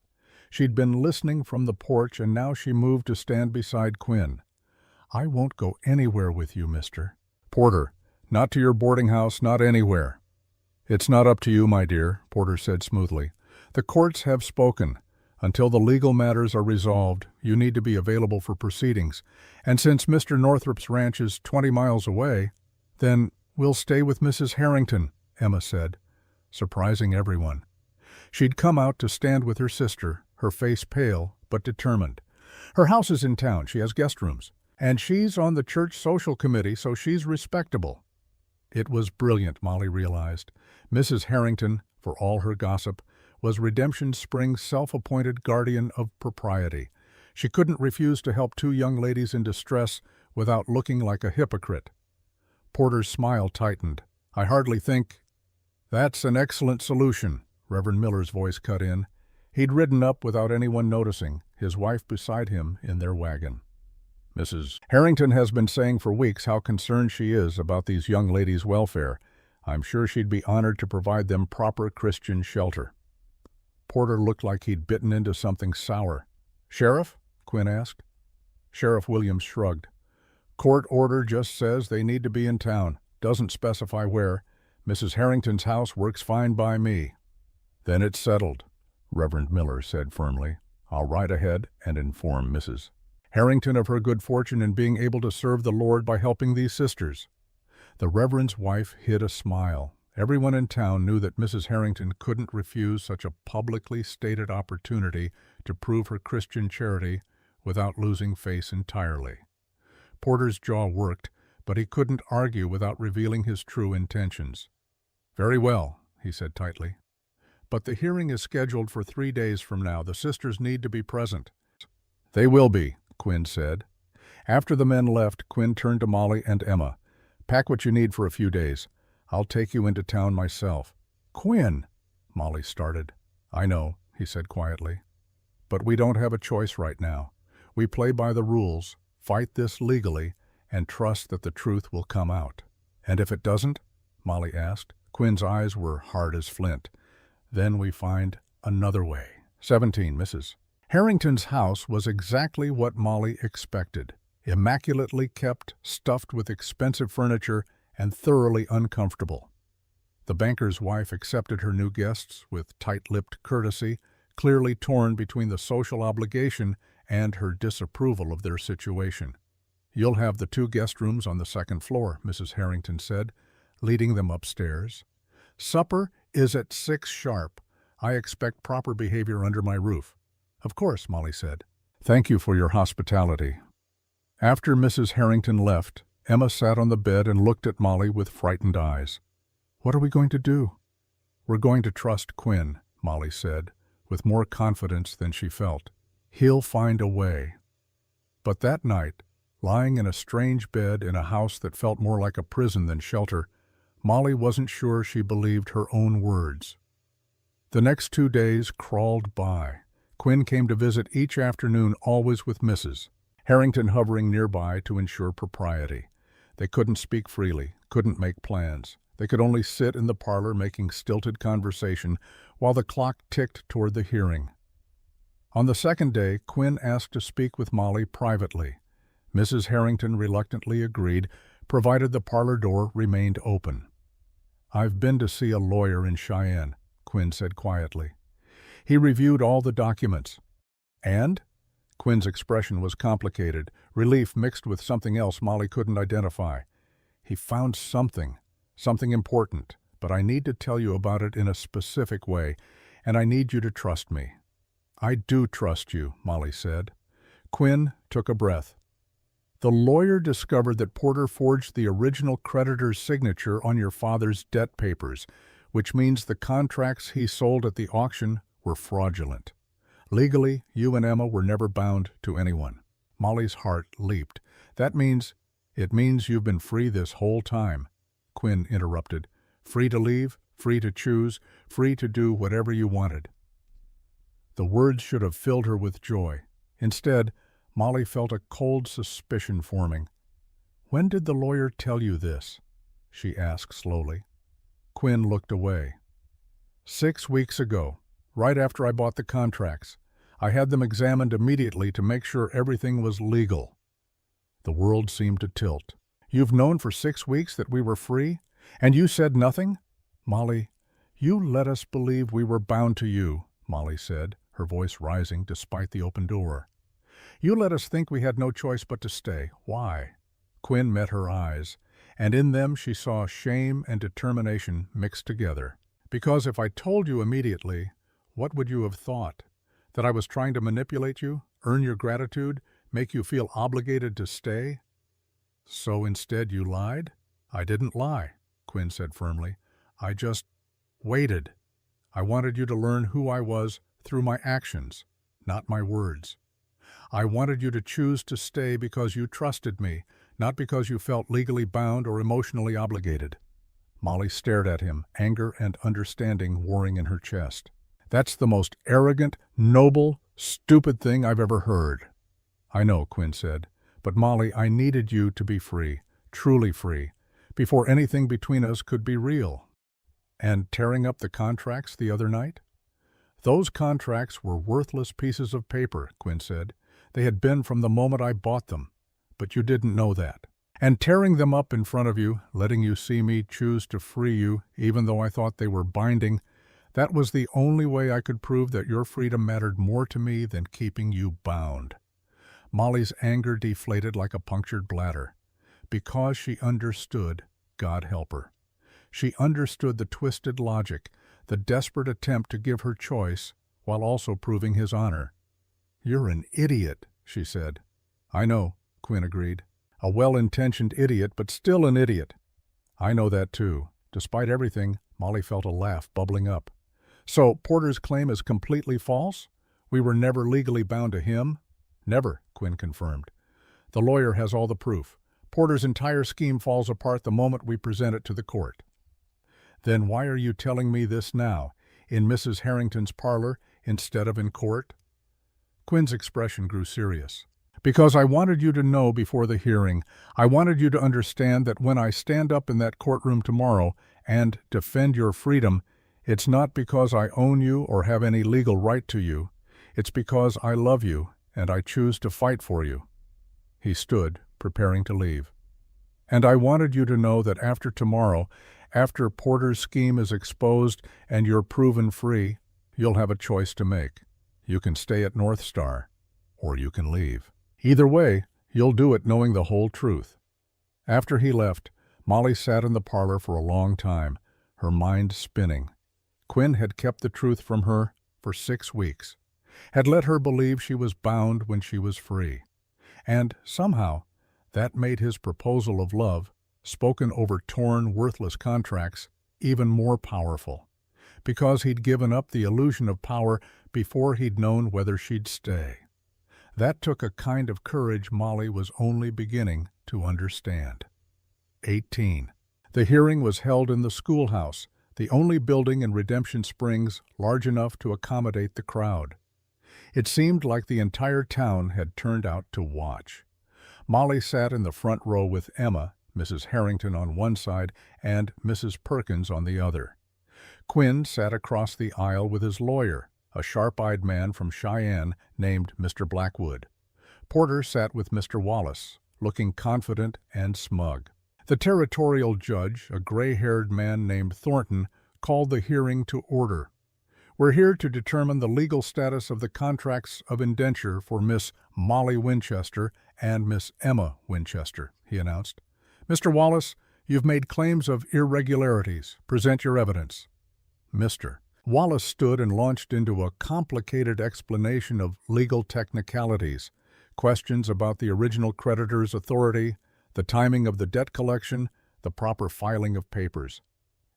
She'd been listening from the porch, and now she moved to stand beside Quinn. "I won't go anywhere with you, mister." "Porter, not to your boarding house, not anywhere." "It's not up to you, my dear," Porter said smoothly. "The courts have spoken. Until the legal matters are resolved, you need to be available for proceedings. And since Mr. Northrop's ranch is 20 miles away, then we'll stay with Mrs. Harrington," Emma said, surprising everyone. She'd come out to stand with her sister, her face pale but determined. "Her house is in town. She has guest rooms. And she's on the church social committee, so she's respectable." It was brilliant, Molly realized. Mrs. Harrington, for all her gossip, was Redemption Spring's self-appointed guardian of propriety. She couldn't refuse to help two young ladies in distress without looking like a hypocrite. Porter's smile tightened. "I hardly think—" "That's an excellent solution," Reverend Miller's voice cut in. He'd ridden up without anyone noticing, his wife beside him in their wagon. "Mrs. Harrington has been saying for weeks how concerned she is about these young ladies' welfare. I'm sure she'd be honored to provide them proper Christian shelter." Porter looked like he'd bitten into something sour. "Sheriff?" Quinn asked. Sheriff Williams shrugged. "Court order just says they need to be in town. Doesn't specify where. Mrs. Harrington's house works fine by me." "Then it's settled," Reverend Miller said firmly. "I'll ride ahead and inform Mrs. Harrington of her good fortune in being able to serve the Lord by helping these sisters." The Reverend's wife hid a smile. Everyone in town knew that Mrs. Harrington couldn't refuse such a publicly stated opportunity to prove her Christian charity without losing face entirely. Porter's jaw worked, but he couldn't argue without revealing his true intentions. "Very well," he said tightly. "But the hearing is scheduled for 3 days from now. The sisters need to be present." "They will be," Quinn said. After the men left, Quinn turned to Molly and Emma. "Pack what you need for a few days. I'll take you into town myself." "Quinn!" Molly started. "I know," he said quietly. "But we don't have a choice right now. We play by the rules, fight this legally, and trust that the truth will come out." "And if it doesn't?" Molly asked. Quinn's eyes were hard as flint. "Then we find another way." 17, Mrs. Harrington's house was exactly what Molly expected. Immaculately kept, stuffed with expensive furniture, and thoroughly uncomfortable. The banker's wife accepted her new guests with tight-lipped courtesy, clearly torn between the social obligation and her disapproval of their situation. "You'll have the 2 guest rooms on the 2nd floor," Mrs. Harrington said, leading them upstairs. "Supper is at 6 sharp. I expect proper behavior under my roof." "Of course," Molly said. "Thank you for your hospitality." After Mrs. Harrington left, Emma sat on the bed and looked at Molly with frightened eyes. "What are we going to do?" "We're going to trust Quinn," Molly said, with more confidence than she felt. "He'll find a way." But that night, lying in a strange bed in a house that felt more like a prison than shelter, Molly wasn't sure she believed her own words. The next 2 days crawled by. Quinn came to visit each afternoon, always with Mrs. Harrington hovering nearby to ensure propriety. They couldn't speak freely, couldn't make plans. They could only sit in the parlor making stilted conversation while the clock ticked toward the hearing. On the 2nd day, Quinn asked to speak with Molly privately. Mrs. Harrington reluctantly agreed, provided the parlor door remained open. "I've been to see a lawyer in Cheyenne," Quinn said quietly. "He reviewed all the documents." "And?" Quinn's expression was complicated, relief mixed with something else Molly couldn't identify. "He found something important, but I need to tell you about it in a specific way, and I need you to trust me." "I do trust you," Molly said. Quinn took a breath. "The lawyer discovered that Porter forged the original creditor's signature on your father's debt papers, which means the contracts he sold at the auction were fraudulent. Legally, you and Emma were never bound to anyone." Molly's heart leaped. "It means you've been free this whole time," Quinn interrupted. "Free to leave, free to choose, free to do whatever you wanted." The words should have filled her with joy. Instead, Molly felt a cold suspicion forming. "When did the lawyer tell you this?" she asked slowly. Quinn looked away. 6 weeks ago, right after I bought the contracts. I had them examined immediately to make sure everything was legal." The world seemed to tilt. "You've known for 6 weeks that we were free? And you said nothing?" "Molly, you let us believe we were bound to you," Molly said, her voice rising despite the open door. "You let us think we had no choice but to stay. Why?" Quinn met her eyes, and in them she saw shame and determination mixed together. "Because if I told you immediately, what would you have thought? That I was trying to manipulate you, earn your gratitude, make you feel obligated to stay? So instead you lied?" "I didn't lie." Quinn said firmly. I just waited. I wanted you to learn who I was through my actions, not my words. I wanted you to choose to stay because you trusted me, not because you felt legally bound or emotionally obligated. Molly stared at him, anger and understanding warring in her chest. That's the most arrogant, noble, stupid thing I've ever heard. I know, Quinn said, but Molly, I needed you to be free, truly free, before anything between us could be real. And tearing up the contracts the other night? Those contracts were worthless pieces of paper, Quinn said. They had been from the moment I bought them, but you didn't know that. And tearing them up in front of you, letting you see me choose to free you, even though I thought they were binding, that was the only way I could prove that your freedom mattered more to me than keeping you bound. Molly's anger deflated like a punctured bladder. Because she understood, God help her. She understood the twisted logic, the desperate attempt to give her choice, while also proving his honor. You're an idiot, she said. I know, Quinn agreed. A well-intentioned idiot, but still an idiot. I know that too. Despite everything, Molly felt a laugh bubbling up. So Porter's claim is completely false? We were never legally bound to him? Never, Quinn confirmed. The lawyer has all the proof. Porter's entire scheme falls apart the moment we present it to the court. Then why are you telling me this now, in Mrs. Harrington's parlor, instead of in court? Quinn's expression grew serious. Because I wanted you to know before the hearing, I wanted you to understand that when I stand up in that courtroom tomorrow and defend your freedom, it's not because I own you or have any legal right to you. It's because I love you and I choose to fight for you. He stood, preparing to leave. And I wanted you to know that after tomorrow, after Porter's scheme is exposed and you're proven free, you'll have a choice to make. You can stay at North Star, or you can leave. Either way, you'll do it knowing the whole truth. After he left, Molly sat in the parlor for a long time, her mind spinning. Quinn had kept the truth from her for 6 weeks, had let her believe she was bound when she was free. And somehow, that made his proposal of love, spoken over torn, worthless contracts, even more powerful, because he'd given up the illusion of power before he'd known whether she'd stay. That took a kind of courage Molly was only beginning to understand. 18. The hearing was held in the schoolhouse, the only building in Redemption Springs large enough to accommodate the crowd. It seemed like the entire town had turned out to watch. Molly sat in the front row with Emma, Mrs. Harrington on one side, and Mrs. Perkins on the other. Quinn sat across the aisle with his lawyer, a sharp-eyed man from Cheyenne named Mr. Blackwood. Porter sat with Mr. Wallace, looking confident and smug. The territorial judge, a gray-haired man named Thornton, called the hearing to order. We're here to determine the legal status of the contracts of indenture for Miss Molly Winchester and Miss Emma Winchester, he announced. Mr. Wallace, you've made claims of irregularities. Present your evidence. Mr. Wallace stood and launched into a complicated explanation of legal technicalities, questions about the original creditor's authority, the timing of the debt collection, the proper filing of papers.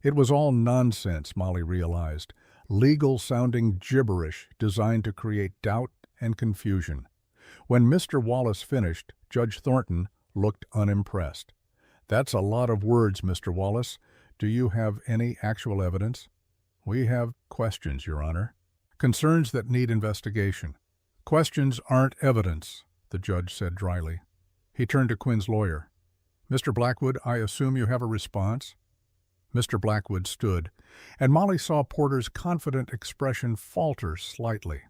It was all nonsense, Molly realized, legal-sounding gibberish designed to create doubt and confusion. When Mr. Wallace finished, Judge Thornton looked unimpressed. That's a lot of words, Mr. Wallace. Do you have any actual evidence? We have questions, Your Honor. Concerns that need investigation. Questions aren't evidence, the judge said dryly. He turned to Quinn's lawyer. Mr. Blackwood, I assume you have a response? Mr. Blackwood stood, and Molly saw Porter's confident expression falter slightly.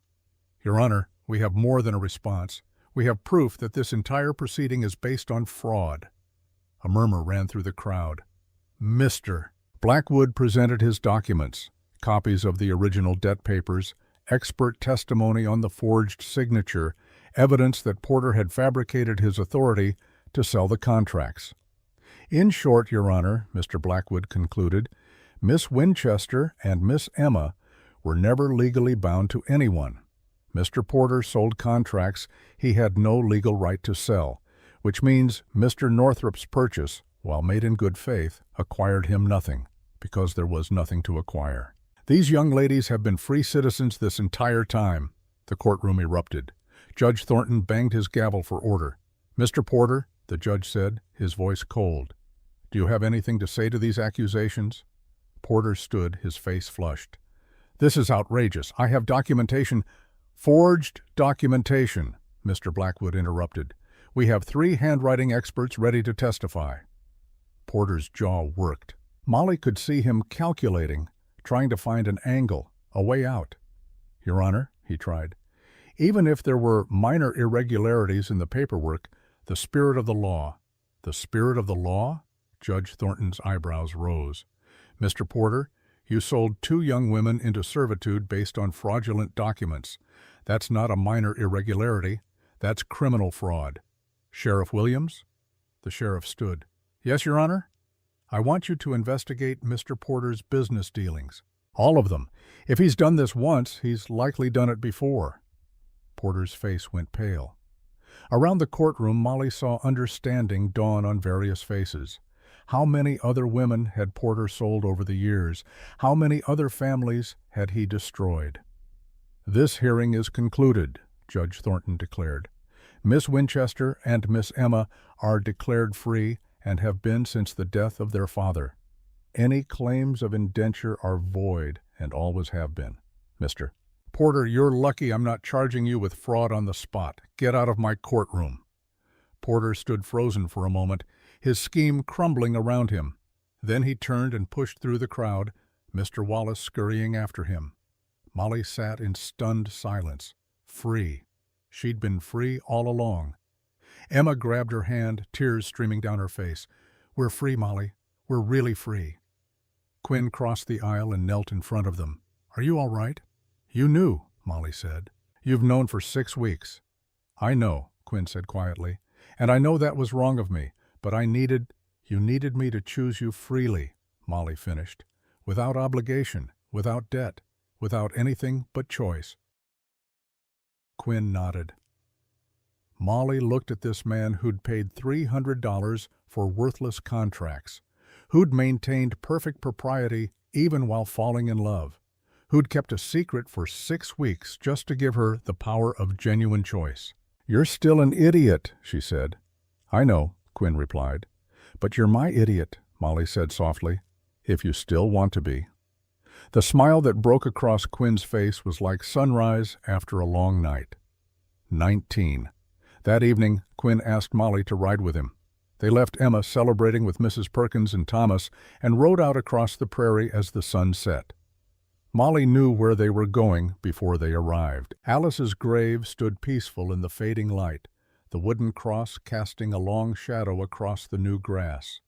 Your Honor, we have more than a response. We have proof that this entire proceeding is based on fraud. A murmur ran through the crowd. Mr. Blackwood presented his documents, copies of the original debt papers, expert testimony on the forged signature, evidence that Porter had fabricated his authority to sell the contracts. In short, Your Honor, Mr. Blackwood concluded, Miss Winchester and Miss Emma were never legally bound to anyone. Mr. Porter sold contracts he had no legal right to sell, which means Mr. Northrup's purchase while made in good faith, acquired him nothing, because there was nothing to acquire. These young ladies have been free citizens this entire time. The courtroom erupted. Judge Thornton banged his gavel for order. "Mr. Porter," the judge said, his voice cold, "do you have anything to say to these accusations?" Porter stood, his face flushed. "This is outrageous. I have documentation—" "Forged documentation," Mr. Blackwood interrupted. "We have 3 handwriting experts ready to testify." Porter's jaw worked. Molly could see him calculating, trying to find an angle, a way out. "Your Honor," he tried, "even if there were minor irregularities in the paperwork, the spirit of the law—" "The spirit of the law?" Judge Thornton's eyebrows rose. "Mr. Porter, you sold 2 young women into servitude based on fraudulent documents. That's not a minor irregularity. That's criminal fraud. Sheriff Williams?" The sheriff stood. "Yes, Your Honor? I want you to investigate Mr. Porter's business dealings. All of them. If he's done this once, he's likely done it before." Porter's face went pale. Around the courtroom, Molly saw understanding dawn on various faces. How many other women had Porter sold over the years? How many other families had he destroyed? "This hearing is concluded," Judge Thornton declared. "Miss Winchester and Miss Emma are declared free and have been since the death of their father. Any claims of indenture are void and always have been. Mr. Porter, you're lucky I'm not charging you with fraud on the spot. Get out of my courtroom." Porter stood frozen for a moment, his scheme crumbling around him. Then he turned and pushed through the crowd, Mr. Wallace scurrying after him. Molly sat in stunned silence. Free. She'd been free all along. Emma grabbed her hand, tears streaming down her face. "We're free, Molly. We're really free." Quinn crossed the aisle and knelt in front of them. "Are you all right?" "You knew," Molly said. "You've known for 6 weeks." "I know," Quinn said quietly, "and I know that was wrong of me, but you needed me to choose you freely," Molly finished, "without obligation, without debt, without anything but choice." Quinn nodded. Molly looked at this man who'd paid $300 for worthless contracts, who'd maintained perfect propriety even while falling in love, who'd kept a secret for 6 weeks just to give her the power of genuine choice. "You're still an idiot," she said. "I know," Quinn replied. "But you're my idiot," Molly said softly, "if you still want to be." The smile that broke across Quinn's face was like sunrise after a long night. 19. That evening, Quinn asked Molly to ride with him. They left Emma celebrating with Mrs. Perkins and Thomas and rode out across the prairie as the sun set. Molly knew where they were going before they arrived. Alice's grave stood peaceful in the fading light, the wooden cross casting a long shadow across the new grass.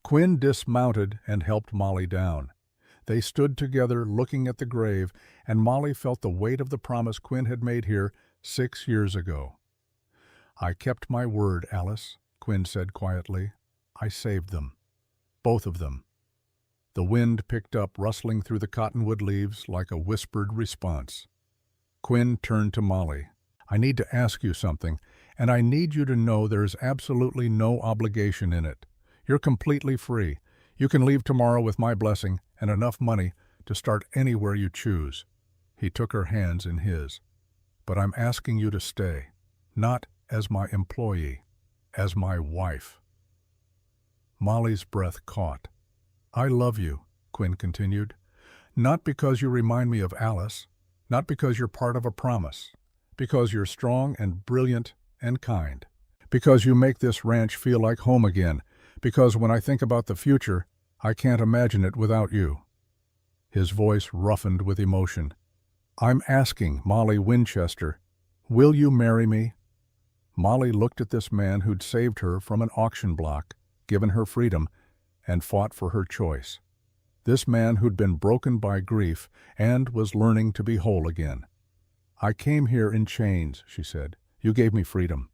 Quinn dismounted and helped Molly down. They stood together looking at the grave, and Molly felt the weight of the promise Quinn had made here 6 years ago. "I kept my word, Alice," Quinn said quietly. "I saved them. Both of them." The wind picked up, rustling through the cottonwood leaves like a whispered response. Quinn turned to Molly. "I need to ask you something, and I need you to know there is absolutely no obligation in it. You're completely free. You can leave tomorrow with my blessing and enough money to start anywhere you choose." He took her hands in his. "But I'm asking you to stay, not as my employee, as my wife." Molly's breath caught. "I love you," Quinn continued, "not because you remind me of Alice, not because you're part of a promise, because you're strong and brilliant and kind, because you make this ranch feel like home again, because when I think about the future, I can't imagine it without you." His voice roughened with emotion. "I'm asking, Molly Winchester, will you marry me?" Molly looked at this man who'd saved her from an auction block, given her freedom, and fought for her choice. This man who'd been broken by grief and was learning to be whole again. "I came here in chains," she said. "You gave me freedom."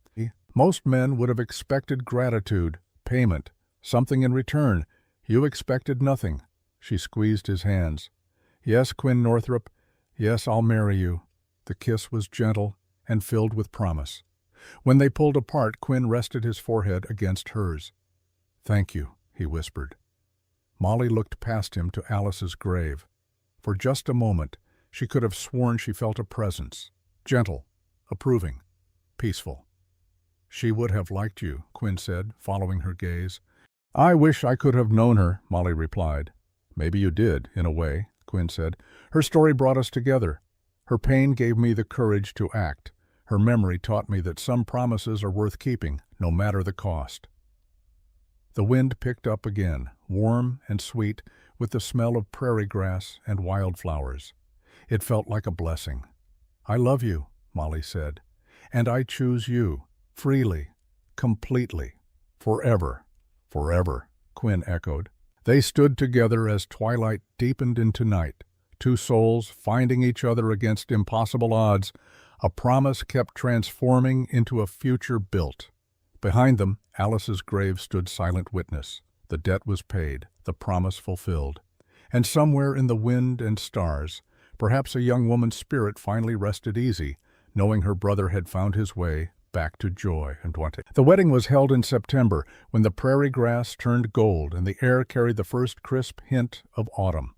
Most men would have expected gratitude, payment, something in return. You expected nothing. She squeezed his hands. "Yes, Quinn Northrup, yes, I'll marry you." The kiss was gentle and filled with promise. When they pulled apart, Quinn rested his forehead against hers. "Thank you," he whispered. Molly looked past him to Alice's grave. For just a moment, she could have sworn she felt a presence. Gentle, approving, peaceful. "She would have liked you," Quinn said, following her gaze. "I wish I could have known her," Molly replied. "Maybe you did, in a way," Quinn said. "Her story brought us together. Her pain gave me the courage to act. Her memory taught me that some promises are worth keeping, no matter the cost." The wind picked up again, warm and sweet, with the smell of prairie grass and wildflowers. It felt like a blessing. "I love you," Molly said, "and I choose you, freely, completely, forever." "Forever," Quinn echoed. They stood together as twilight deepened into night, two souls finding each other against impossible odds, a promise kept transforming into a future built. Behind them, Alice's grave stood silent witness. The debt was paid, the promise fulfilled. And somewhere in the wind and stars, perhaps a young woman's spirit finally rested easy, knowing her brother had found his way back to joy and wanting. The wedding was held in September, when the prairie grass turned gold and the air carried the first crisp hint of autumn.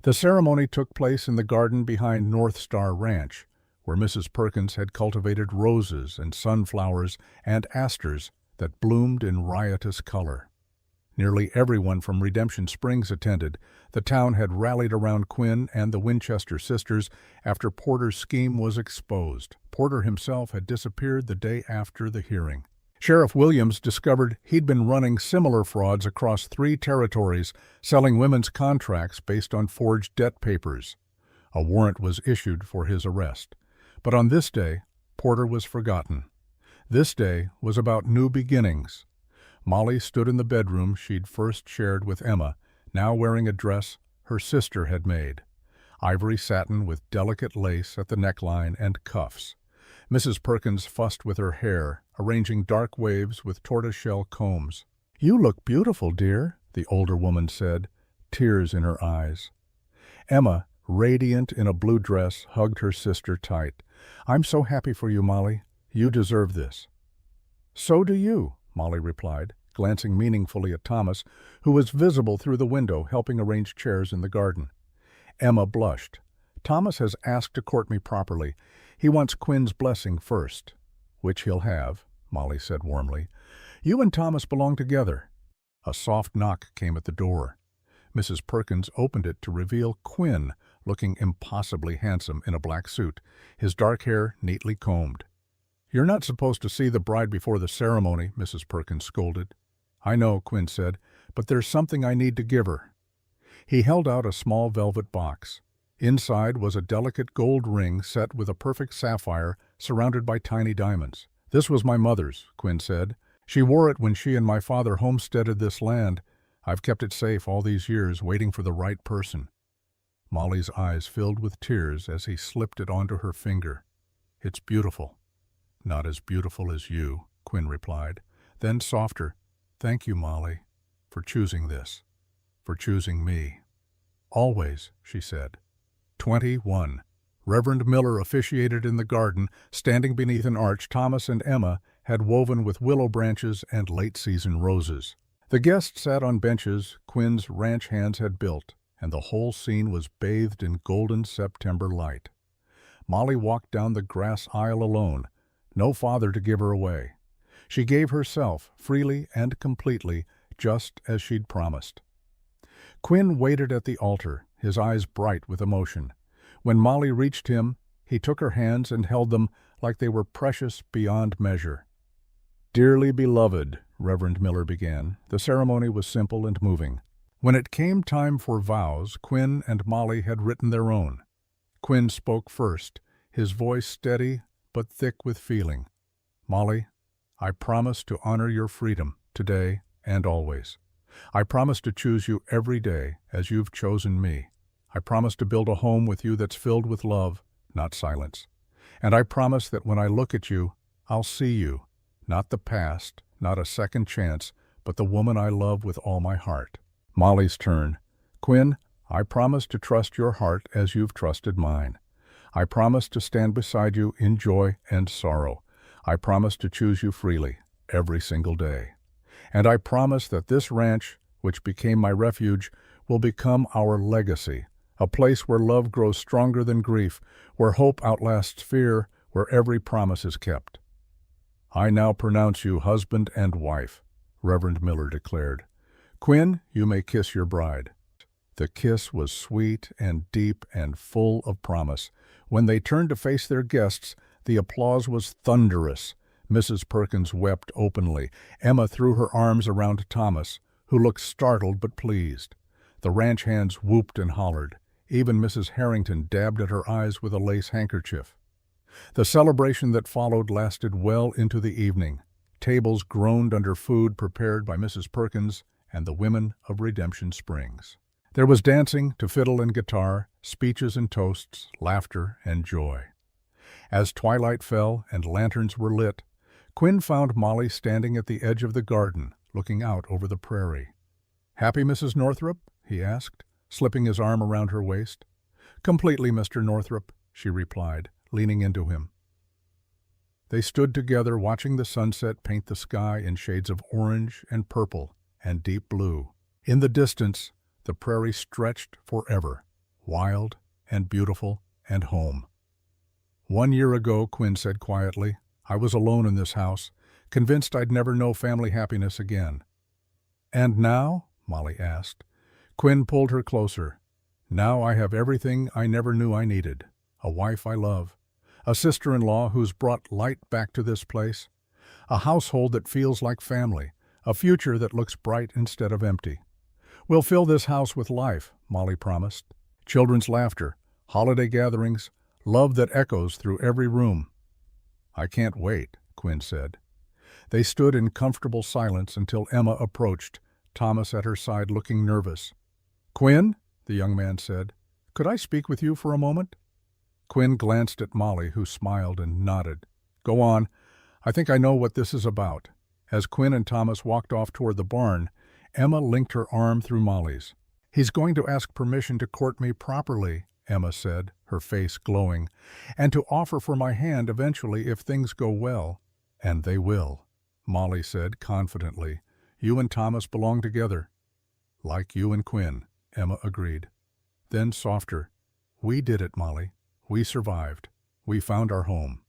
The ceremony took place in the garden behind North Star Ranch, where Mrs. Perkins had cultivated roses and sunflowers and asters that bloomed in riotous color. Nearly everyone from Redemption Springs attended. The town had rallied around Quinn and the Winchester sisters after Porter's scheme was exposed. Porter himself had disappeared the day after the hearing. Sheriff Williams discovered he'd been running similar frauds across 3 territories, selling women's contracts based on forged debt papers. A warrant was issued for his arrest. But on this day, Porter was forgotten. This day was about new beginnings. Molly stood in the bedroom she'd first shared with Emma, now wearing a dress her sister had made. Ivory satin with delicate lace at the neckline and cuffs. Mrs. Perkins fussed with her hair, arranging dark waves with tortoiseshell combs. "You look beautiful, dear," the older woman said, tears in her eyes. Emma, radiant in a blue dress, hugged her sister tight. "I'm so happy for you, Molly. You deserve this." "So do you," Molly replied, glancing meaningfully at Thomas, who was visible through the window helping arrange chairs in the garden. Emma blushed. "Thomas has asked to court me properly. He wants Quinn's blessing first." "Which he'll have," Molly said warmly. "You and Thomas belong together." A soft knock came at the door. Mrs. Perkins opened it to reveal Quinn, looking impossibly handsome in a black suit, his dark hair neatly combed. "You're not supposed to see the bride before the ceremony," Mrs. Perkins scolded. "I know," Quinn said, "but there's something I need to give her." He held out a small velvet box. Inside was a delicate gold ring set with a perfect sapphire surrounded by tiny diamonds. "This was my mother's," Quinn said. "She wore it when she and my father homesteaded this land. I've kept it safe all these years, waiting for the right person." Molly's eyes filled with tears as he slipped it onto her finger. "It's beautiful." "Not as beautiful as you," Quinn replied. Then softer, "Thank you, Molly, for choosing this, for choosing me." "Always," she said. 21. Reverend Miller officiated in the garden. Standing beneath an arch Thomas and Emma had woven with willow branches and late-season roses. The guests sat on benches Quinn's ranch hands had built, and the whole scene was bathed in golden September light. Molly walked down the grass aisle alone, no father to give her away. She gave herself, freely and completely, just as she'd promised. Quinn waited at the altar, his eyes bright with emotion. When Molly reached him, he took her hands and held them like they were precious beyond measure. "Dearly beloved," Reverend Miller began. The ceremony was simple and moving. When it came time for vows, Quinn and Molly had written their own. Quinn spoke first, his voice steady but thick with feeling. "Molly, I promise to honor your freedom, today and always. I promise to choose you every day as you've chosen me. I promise to build a home with you that's filled with love, not silence. And I promise that when I look at you, I'll see you, not the past, not a second chance, but the woman I love with all my heart." Molly's turn. "Quinn, I promise to trust your heart as you've trusted mine. I promise to stand beside you in joy and sorrow. I promise to choose you freely, every single day. And I promise that this ranch, which became my refuge, will become our legacy, a place where love grows stronger than grief, where hope outlasts fear, where every promise is kept. I now pronounce you husband and wife, Reverend Miller declared. Quinn, you may kiss your bride. The kiss was sweet and deep and full of promise. When they turned to face their guests, the applause was thunderous. Mrs. Perkins wept openly. Emma threw her arms around Thomas, who looked startled but pleased. The ranch hands whooped and hollered. Even Mrs. Harrington dabbed at her eyes with a lace handkerchief. The celebration that followed lasted well into the evening. Tables groaned under food prepared by Mrs. Perkins and the women of Redemption Springs. There was dancing to fiddle and guitar, speeches and toasts, laughter and joy. As twilight fell and lanterns were lit, Quinn found Molly standing at the edge of the garden, looking out over the prairie. "Happy, Mrs. Northrop?" he asked, slipping his arm around her waist. "Completely, Mr. Northrop," she replied, leaning into him. They stood together watching the sunset paint the sky in shades of orange and purple and deep blue. In the distance, the prairie stretched forever, wild and beautiful and home. "1 year ago," Quinn said quietly, "I was alone in this house, convinced I'd never know family happiness again." "And now?" Molly asked. Quinn pulled her closer. "Now I have everything I never knew I needed. A wife I love, a sister-in-law who's brought light back to this place, a household that feels like family, a future that looks bright instead of empty. We'll fill this house with life," Molly promised. "Children's laughter, holiday gatherings, love that echoes through every room." "I can't wait," Quinn said. They stood in comfortable silence until Emma approached, Thomas at her side looking nervous. "Quinn," the young man said, "could I speak with you for a moment?" Quinn glanced at Molly, who smiled and nodded. "Go on. I think I know what this is about." As Quinn and Thomas walked off toward the barn, Emma linked her arm through Molly's. "He's going to ask permission to court me properly," Emma said, her face glowing, "and to offer for my hand eventually if things go well." "And they will," Molly said confidently. "You and Thomas belong together." "Like you and Quinn," Emma agreed. Then softer, "We did it, Molly. We survived. We found our home."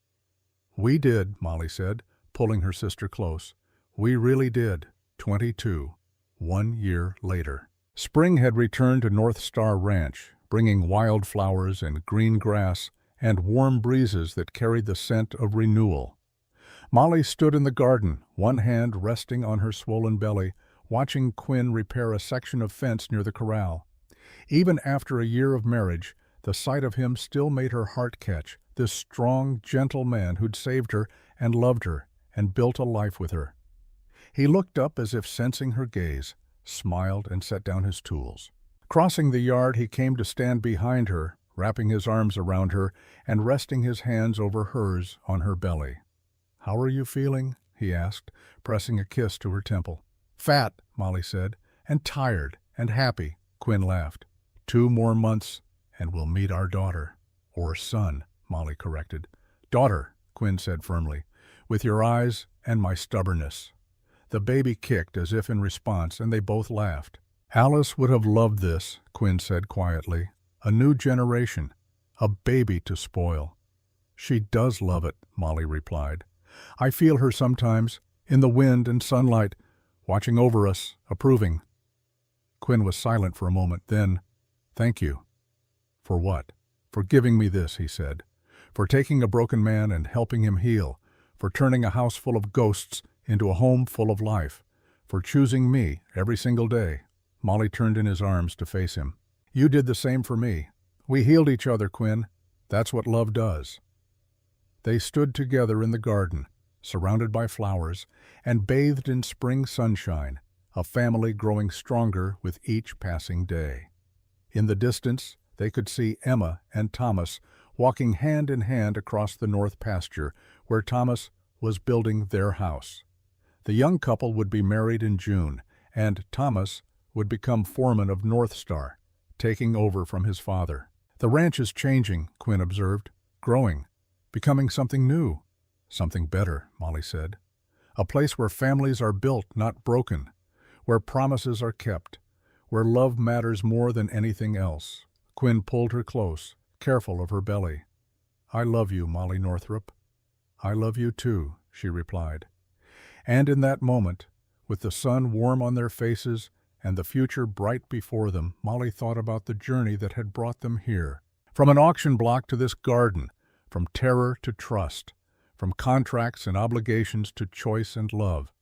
"We did," Molly said, pulling her sister close. "We really did." 22. 1 year later. Spring had returned to North Star Ranch, bringing wildflowers and green grass and warm breezes that carried the scent of renewal. Molly stood in the garden, one hand resting on her swollen belly, watching Quinn repair a section of fence near the corral. Even after a year of marriage, the sight of him still made her heart catch, this strong, gentle man who'd saved her and loved her and built a life with her. He looked up as if sensing her gaze, smiled and set down his tools. Crossing the yard, he came to stand behind her, wrapping his arms around her and resting his hands over hers on her belly. "How are you feeling?" he asked, pressing a kiss to her temple. "Fat," Molly said, "and tired and happy," Quinn laughed. 2 more months and we'll meet our daughter." "Or son," Molly corrected. "Daughter," Quinn said firmly, "with your eyes and my stubbornness." The baby kicked as if in response, and they both laughed. "Alice would have loved this," Quinn said quietly. "A new generation, a baby to spoil." "She does love it," Molly replied. "I feel her sometimes, in the wind and sunlight, watching over us, approving." Quinn was silent for a moment, then, "Thank you." "For what?" "For giving me this," he said. "For taking a broken man and helping him heal. For turning a house full of ghosts into a home full of life. For choosing me every single day." Molly turned in his arms to face him. "You did the same for me. We healed each other, Quinn. That's what love does." They stood together in the garden, surrounded by flowers, and bathed in spring sunshine, a family growing stronger with each passing day. In the distance, they could see Emma and Thomas walking hand in hand across the north pasture, where Thomas was building their house. The young couple would be married in June, and Thomas would become foreman of North Star, taking over from his father. "The ranch is changing," Quinn observed, "growing, becoming something new." "Something better," Molly said. a place where families are built, not broken, where promises are kept, where love matters more than anything else. Quinn pulled her close, careful of her belly. "I love you, Molly Northrup." "I love you too," she replied. And in that moment, with the sun warm on their faces and the future bright before them, Molly thought about the journey that had brought them here. From an auction block to this garden, from terror to trust, from contracts and obligations to choice and love.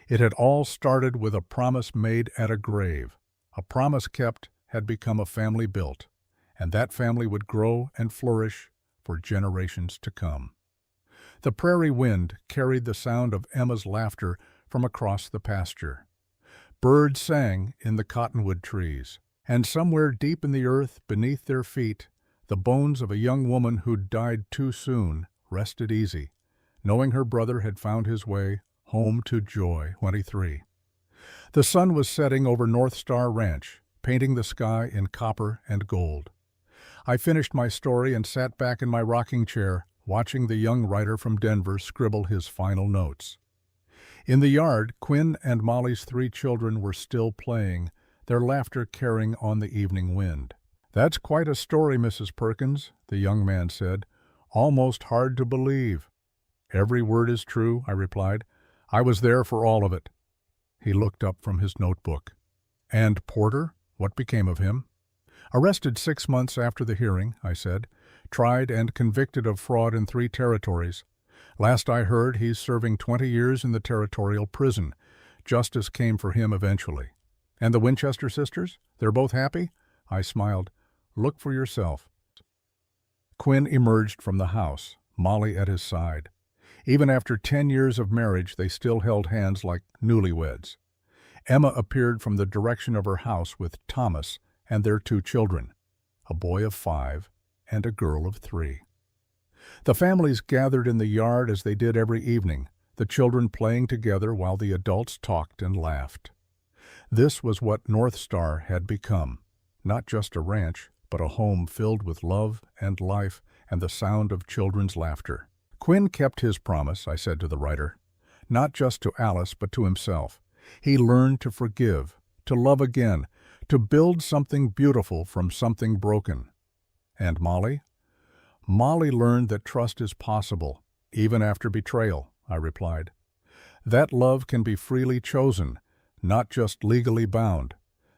It had all started with a promise made at a grave. A promise kept had become a family built, and that family would grow and flourish for generations to come. The prairie wind carried the sound of Emma's laughter from across the pasture. Birds sang in the cottonwood trees, and somewhere deep in the earth beneath their feet, the bones of a young woman who'd died too soon rested easy, knowing her brother had found his way home to joy. 23. The sun was setting over North Star Ranch, painting the sky in copper and gold. I finished my story and sat back in my rocking chair, watching the young writer from Denver scribble his final notes. In the yard, Quinn and Molly's 3 children were still playing, their laughter carrying on the evening wind. "That's quite a story, Mrs. Perkins," the young man said. "Almost hard to believe." "Every word is true," I replied. "I was there for all of it." He looked up from his notebook. "And Porter? What became of him?" "Arrested 6 months after the hearing," I said. "Tried and convicted of fraud in 3 territories. Last I heard, he's serving 20 years in the territorial prison. Justice came for him eventually." "And the Winchester sisters? They're both happy?" I smiled. "Look for yourself." Quinn emerged from the house, Molly at his side. Even after 10 years of marriage, they still held hands like newlyweds. Emma appeared from the direction of her house with Thomas and their 2 children, a boy of 5 and a girl of 3. The families gathered in the yard as they did every evening, the children playing together while the adults talked and laughed. This was what North Star had become, not just a ranch, but a home filled with love and life and the sound of children's laughter. Quinn kept his promise, I said to the writer, not just to Alice but to himself. He learned to forgive, to love again, to build something beautiful from something broken. And Molly? Molly learned that trust is possible, even after betrayal, I replied. That love can be freely chosen, not just legally bound.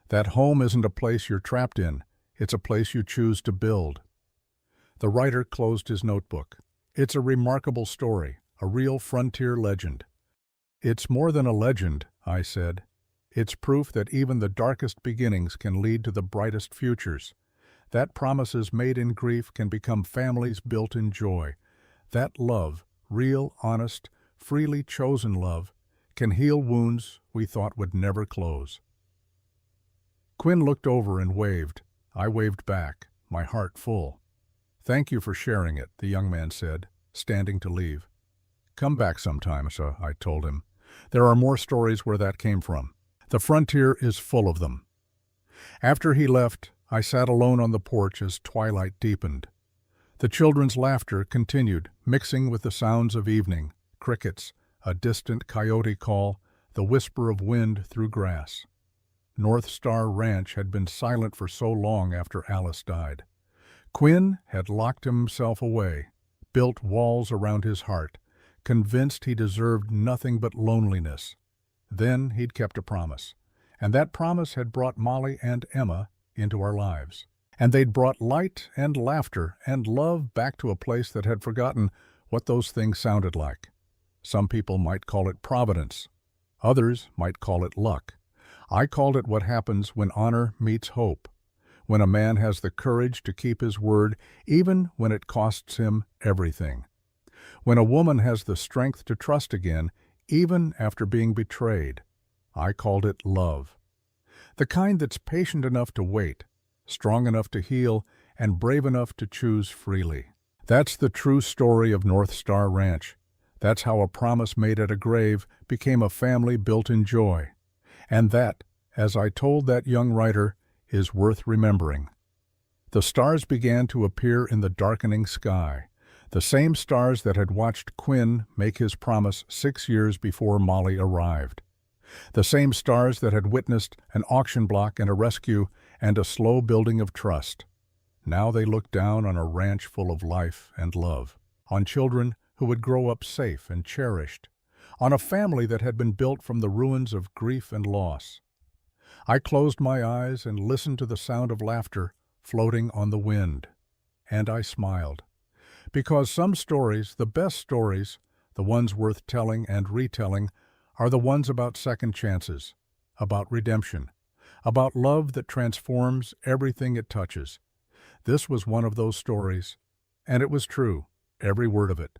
That home isn't a place you're trapped in, it's a place you choose to build. The writer closed his notebook. It's a remarkable story, a real frontier legend. It's more than a legend, I said. It's proof that even the darkest beginnings can lead to the brightest futures. That promises made in grief can become families built in joy. That love, real, honest, freely chosen love, can heal wounds we thought would never close. Quinn looked over and waved. I waved back, my heart full. Thank you for sharing it, the young man said, standing to leave. Come back sometime, sir, I told him. There are more stories where that came from. The frontier is full of them. After he left, I sat alone on the porch as twilight deepened. The children's laughter continued, mixing with the sounds of evening, crickets, a distant coyote call, the whisper of wind through grass. North Star Ranch had been silent for so long after Alice died. Quinn had locked himself away, built walls around his heart, convinced he deserved nothing but loneliness. Then he'd kept a promise, and that promise had brought Molly and Emma into our lives. And they'd brought light and laughter and love back to a place that had forgotten what those things sounded like. Some people might call it providence. Others might call it luck. I called it what happens when honor meets hope, when a man has the courage to keep his word even when it costs him everything, when a woman has the strength to trust again even after being betrayed. I called it love. The kind that's patient enough to wait, strong enough to heal, and brave enough to choose freely. That's the true story of North Star Ranch. That's how a promise made at a grave became a family built in joy. And that, as I told that young writer, is worth remembering. The stars began to appear in the darkening sky. The same stars that had watched Quinn make his promise 6 years before Molly arrived. The same stars that had witnessed an auction block and a rescue and a slow building of trust. Now they looked down on a ranch full of life and love, on children who would grow up safe and cherished, on a family that had been built from the ruins of grief and loss. I closed my eyes and listened to the sound of laughter floating on the wind. And I smiled. Because some stories, the best stories, the ones worth telling and retelling, are the ones about second chances, about redemption, about love that transforms everything it touches. This was one of those stories, and it was true, every word of it.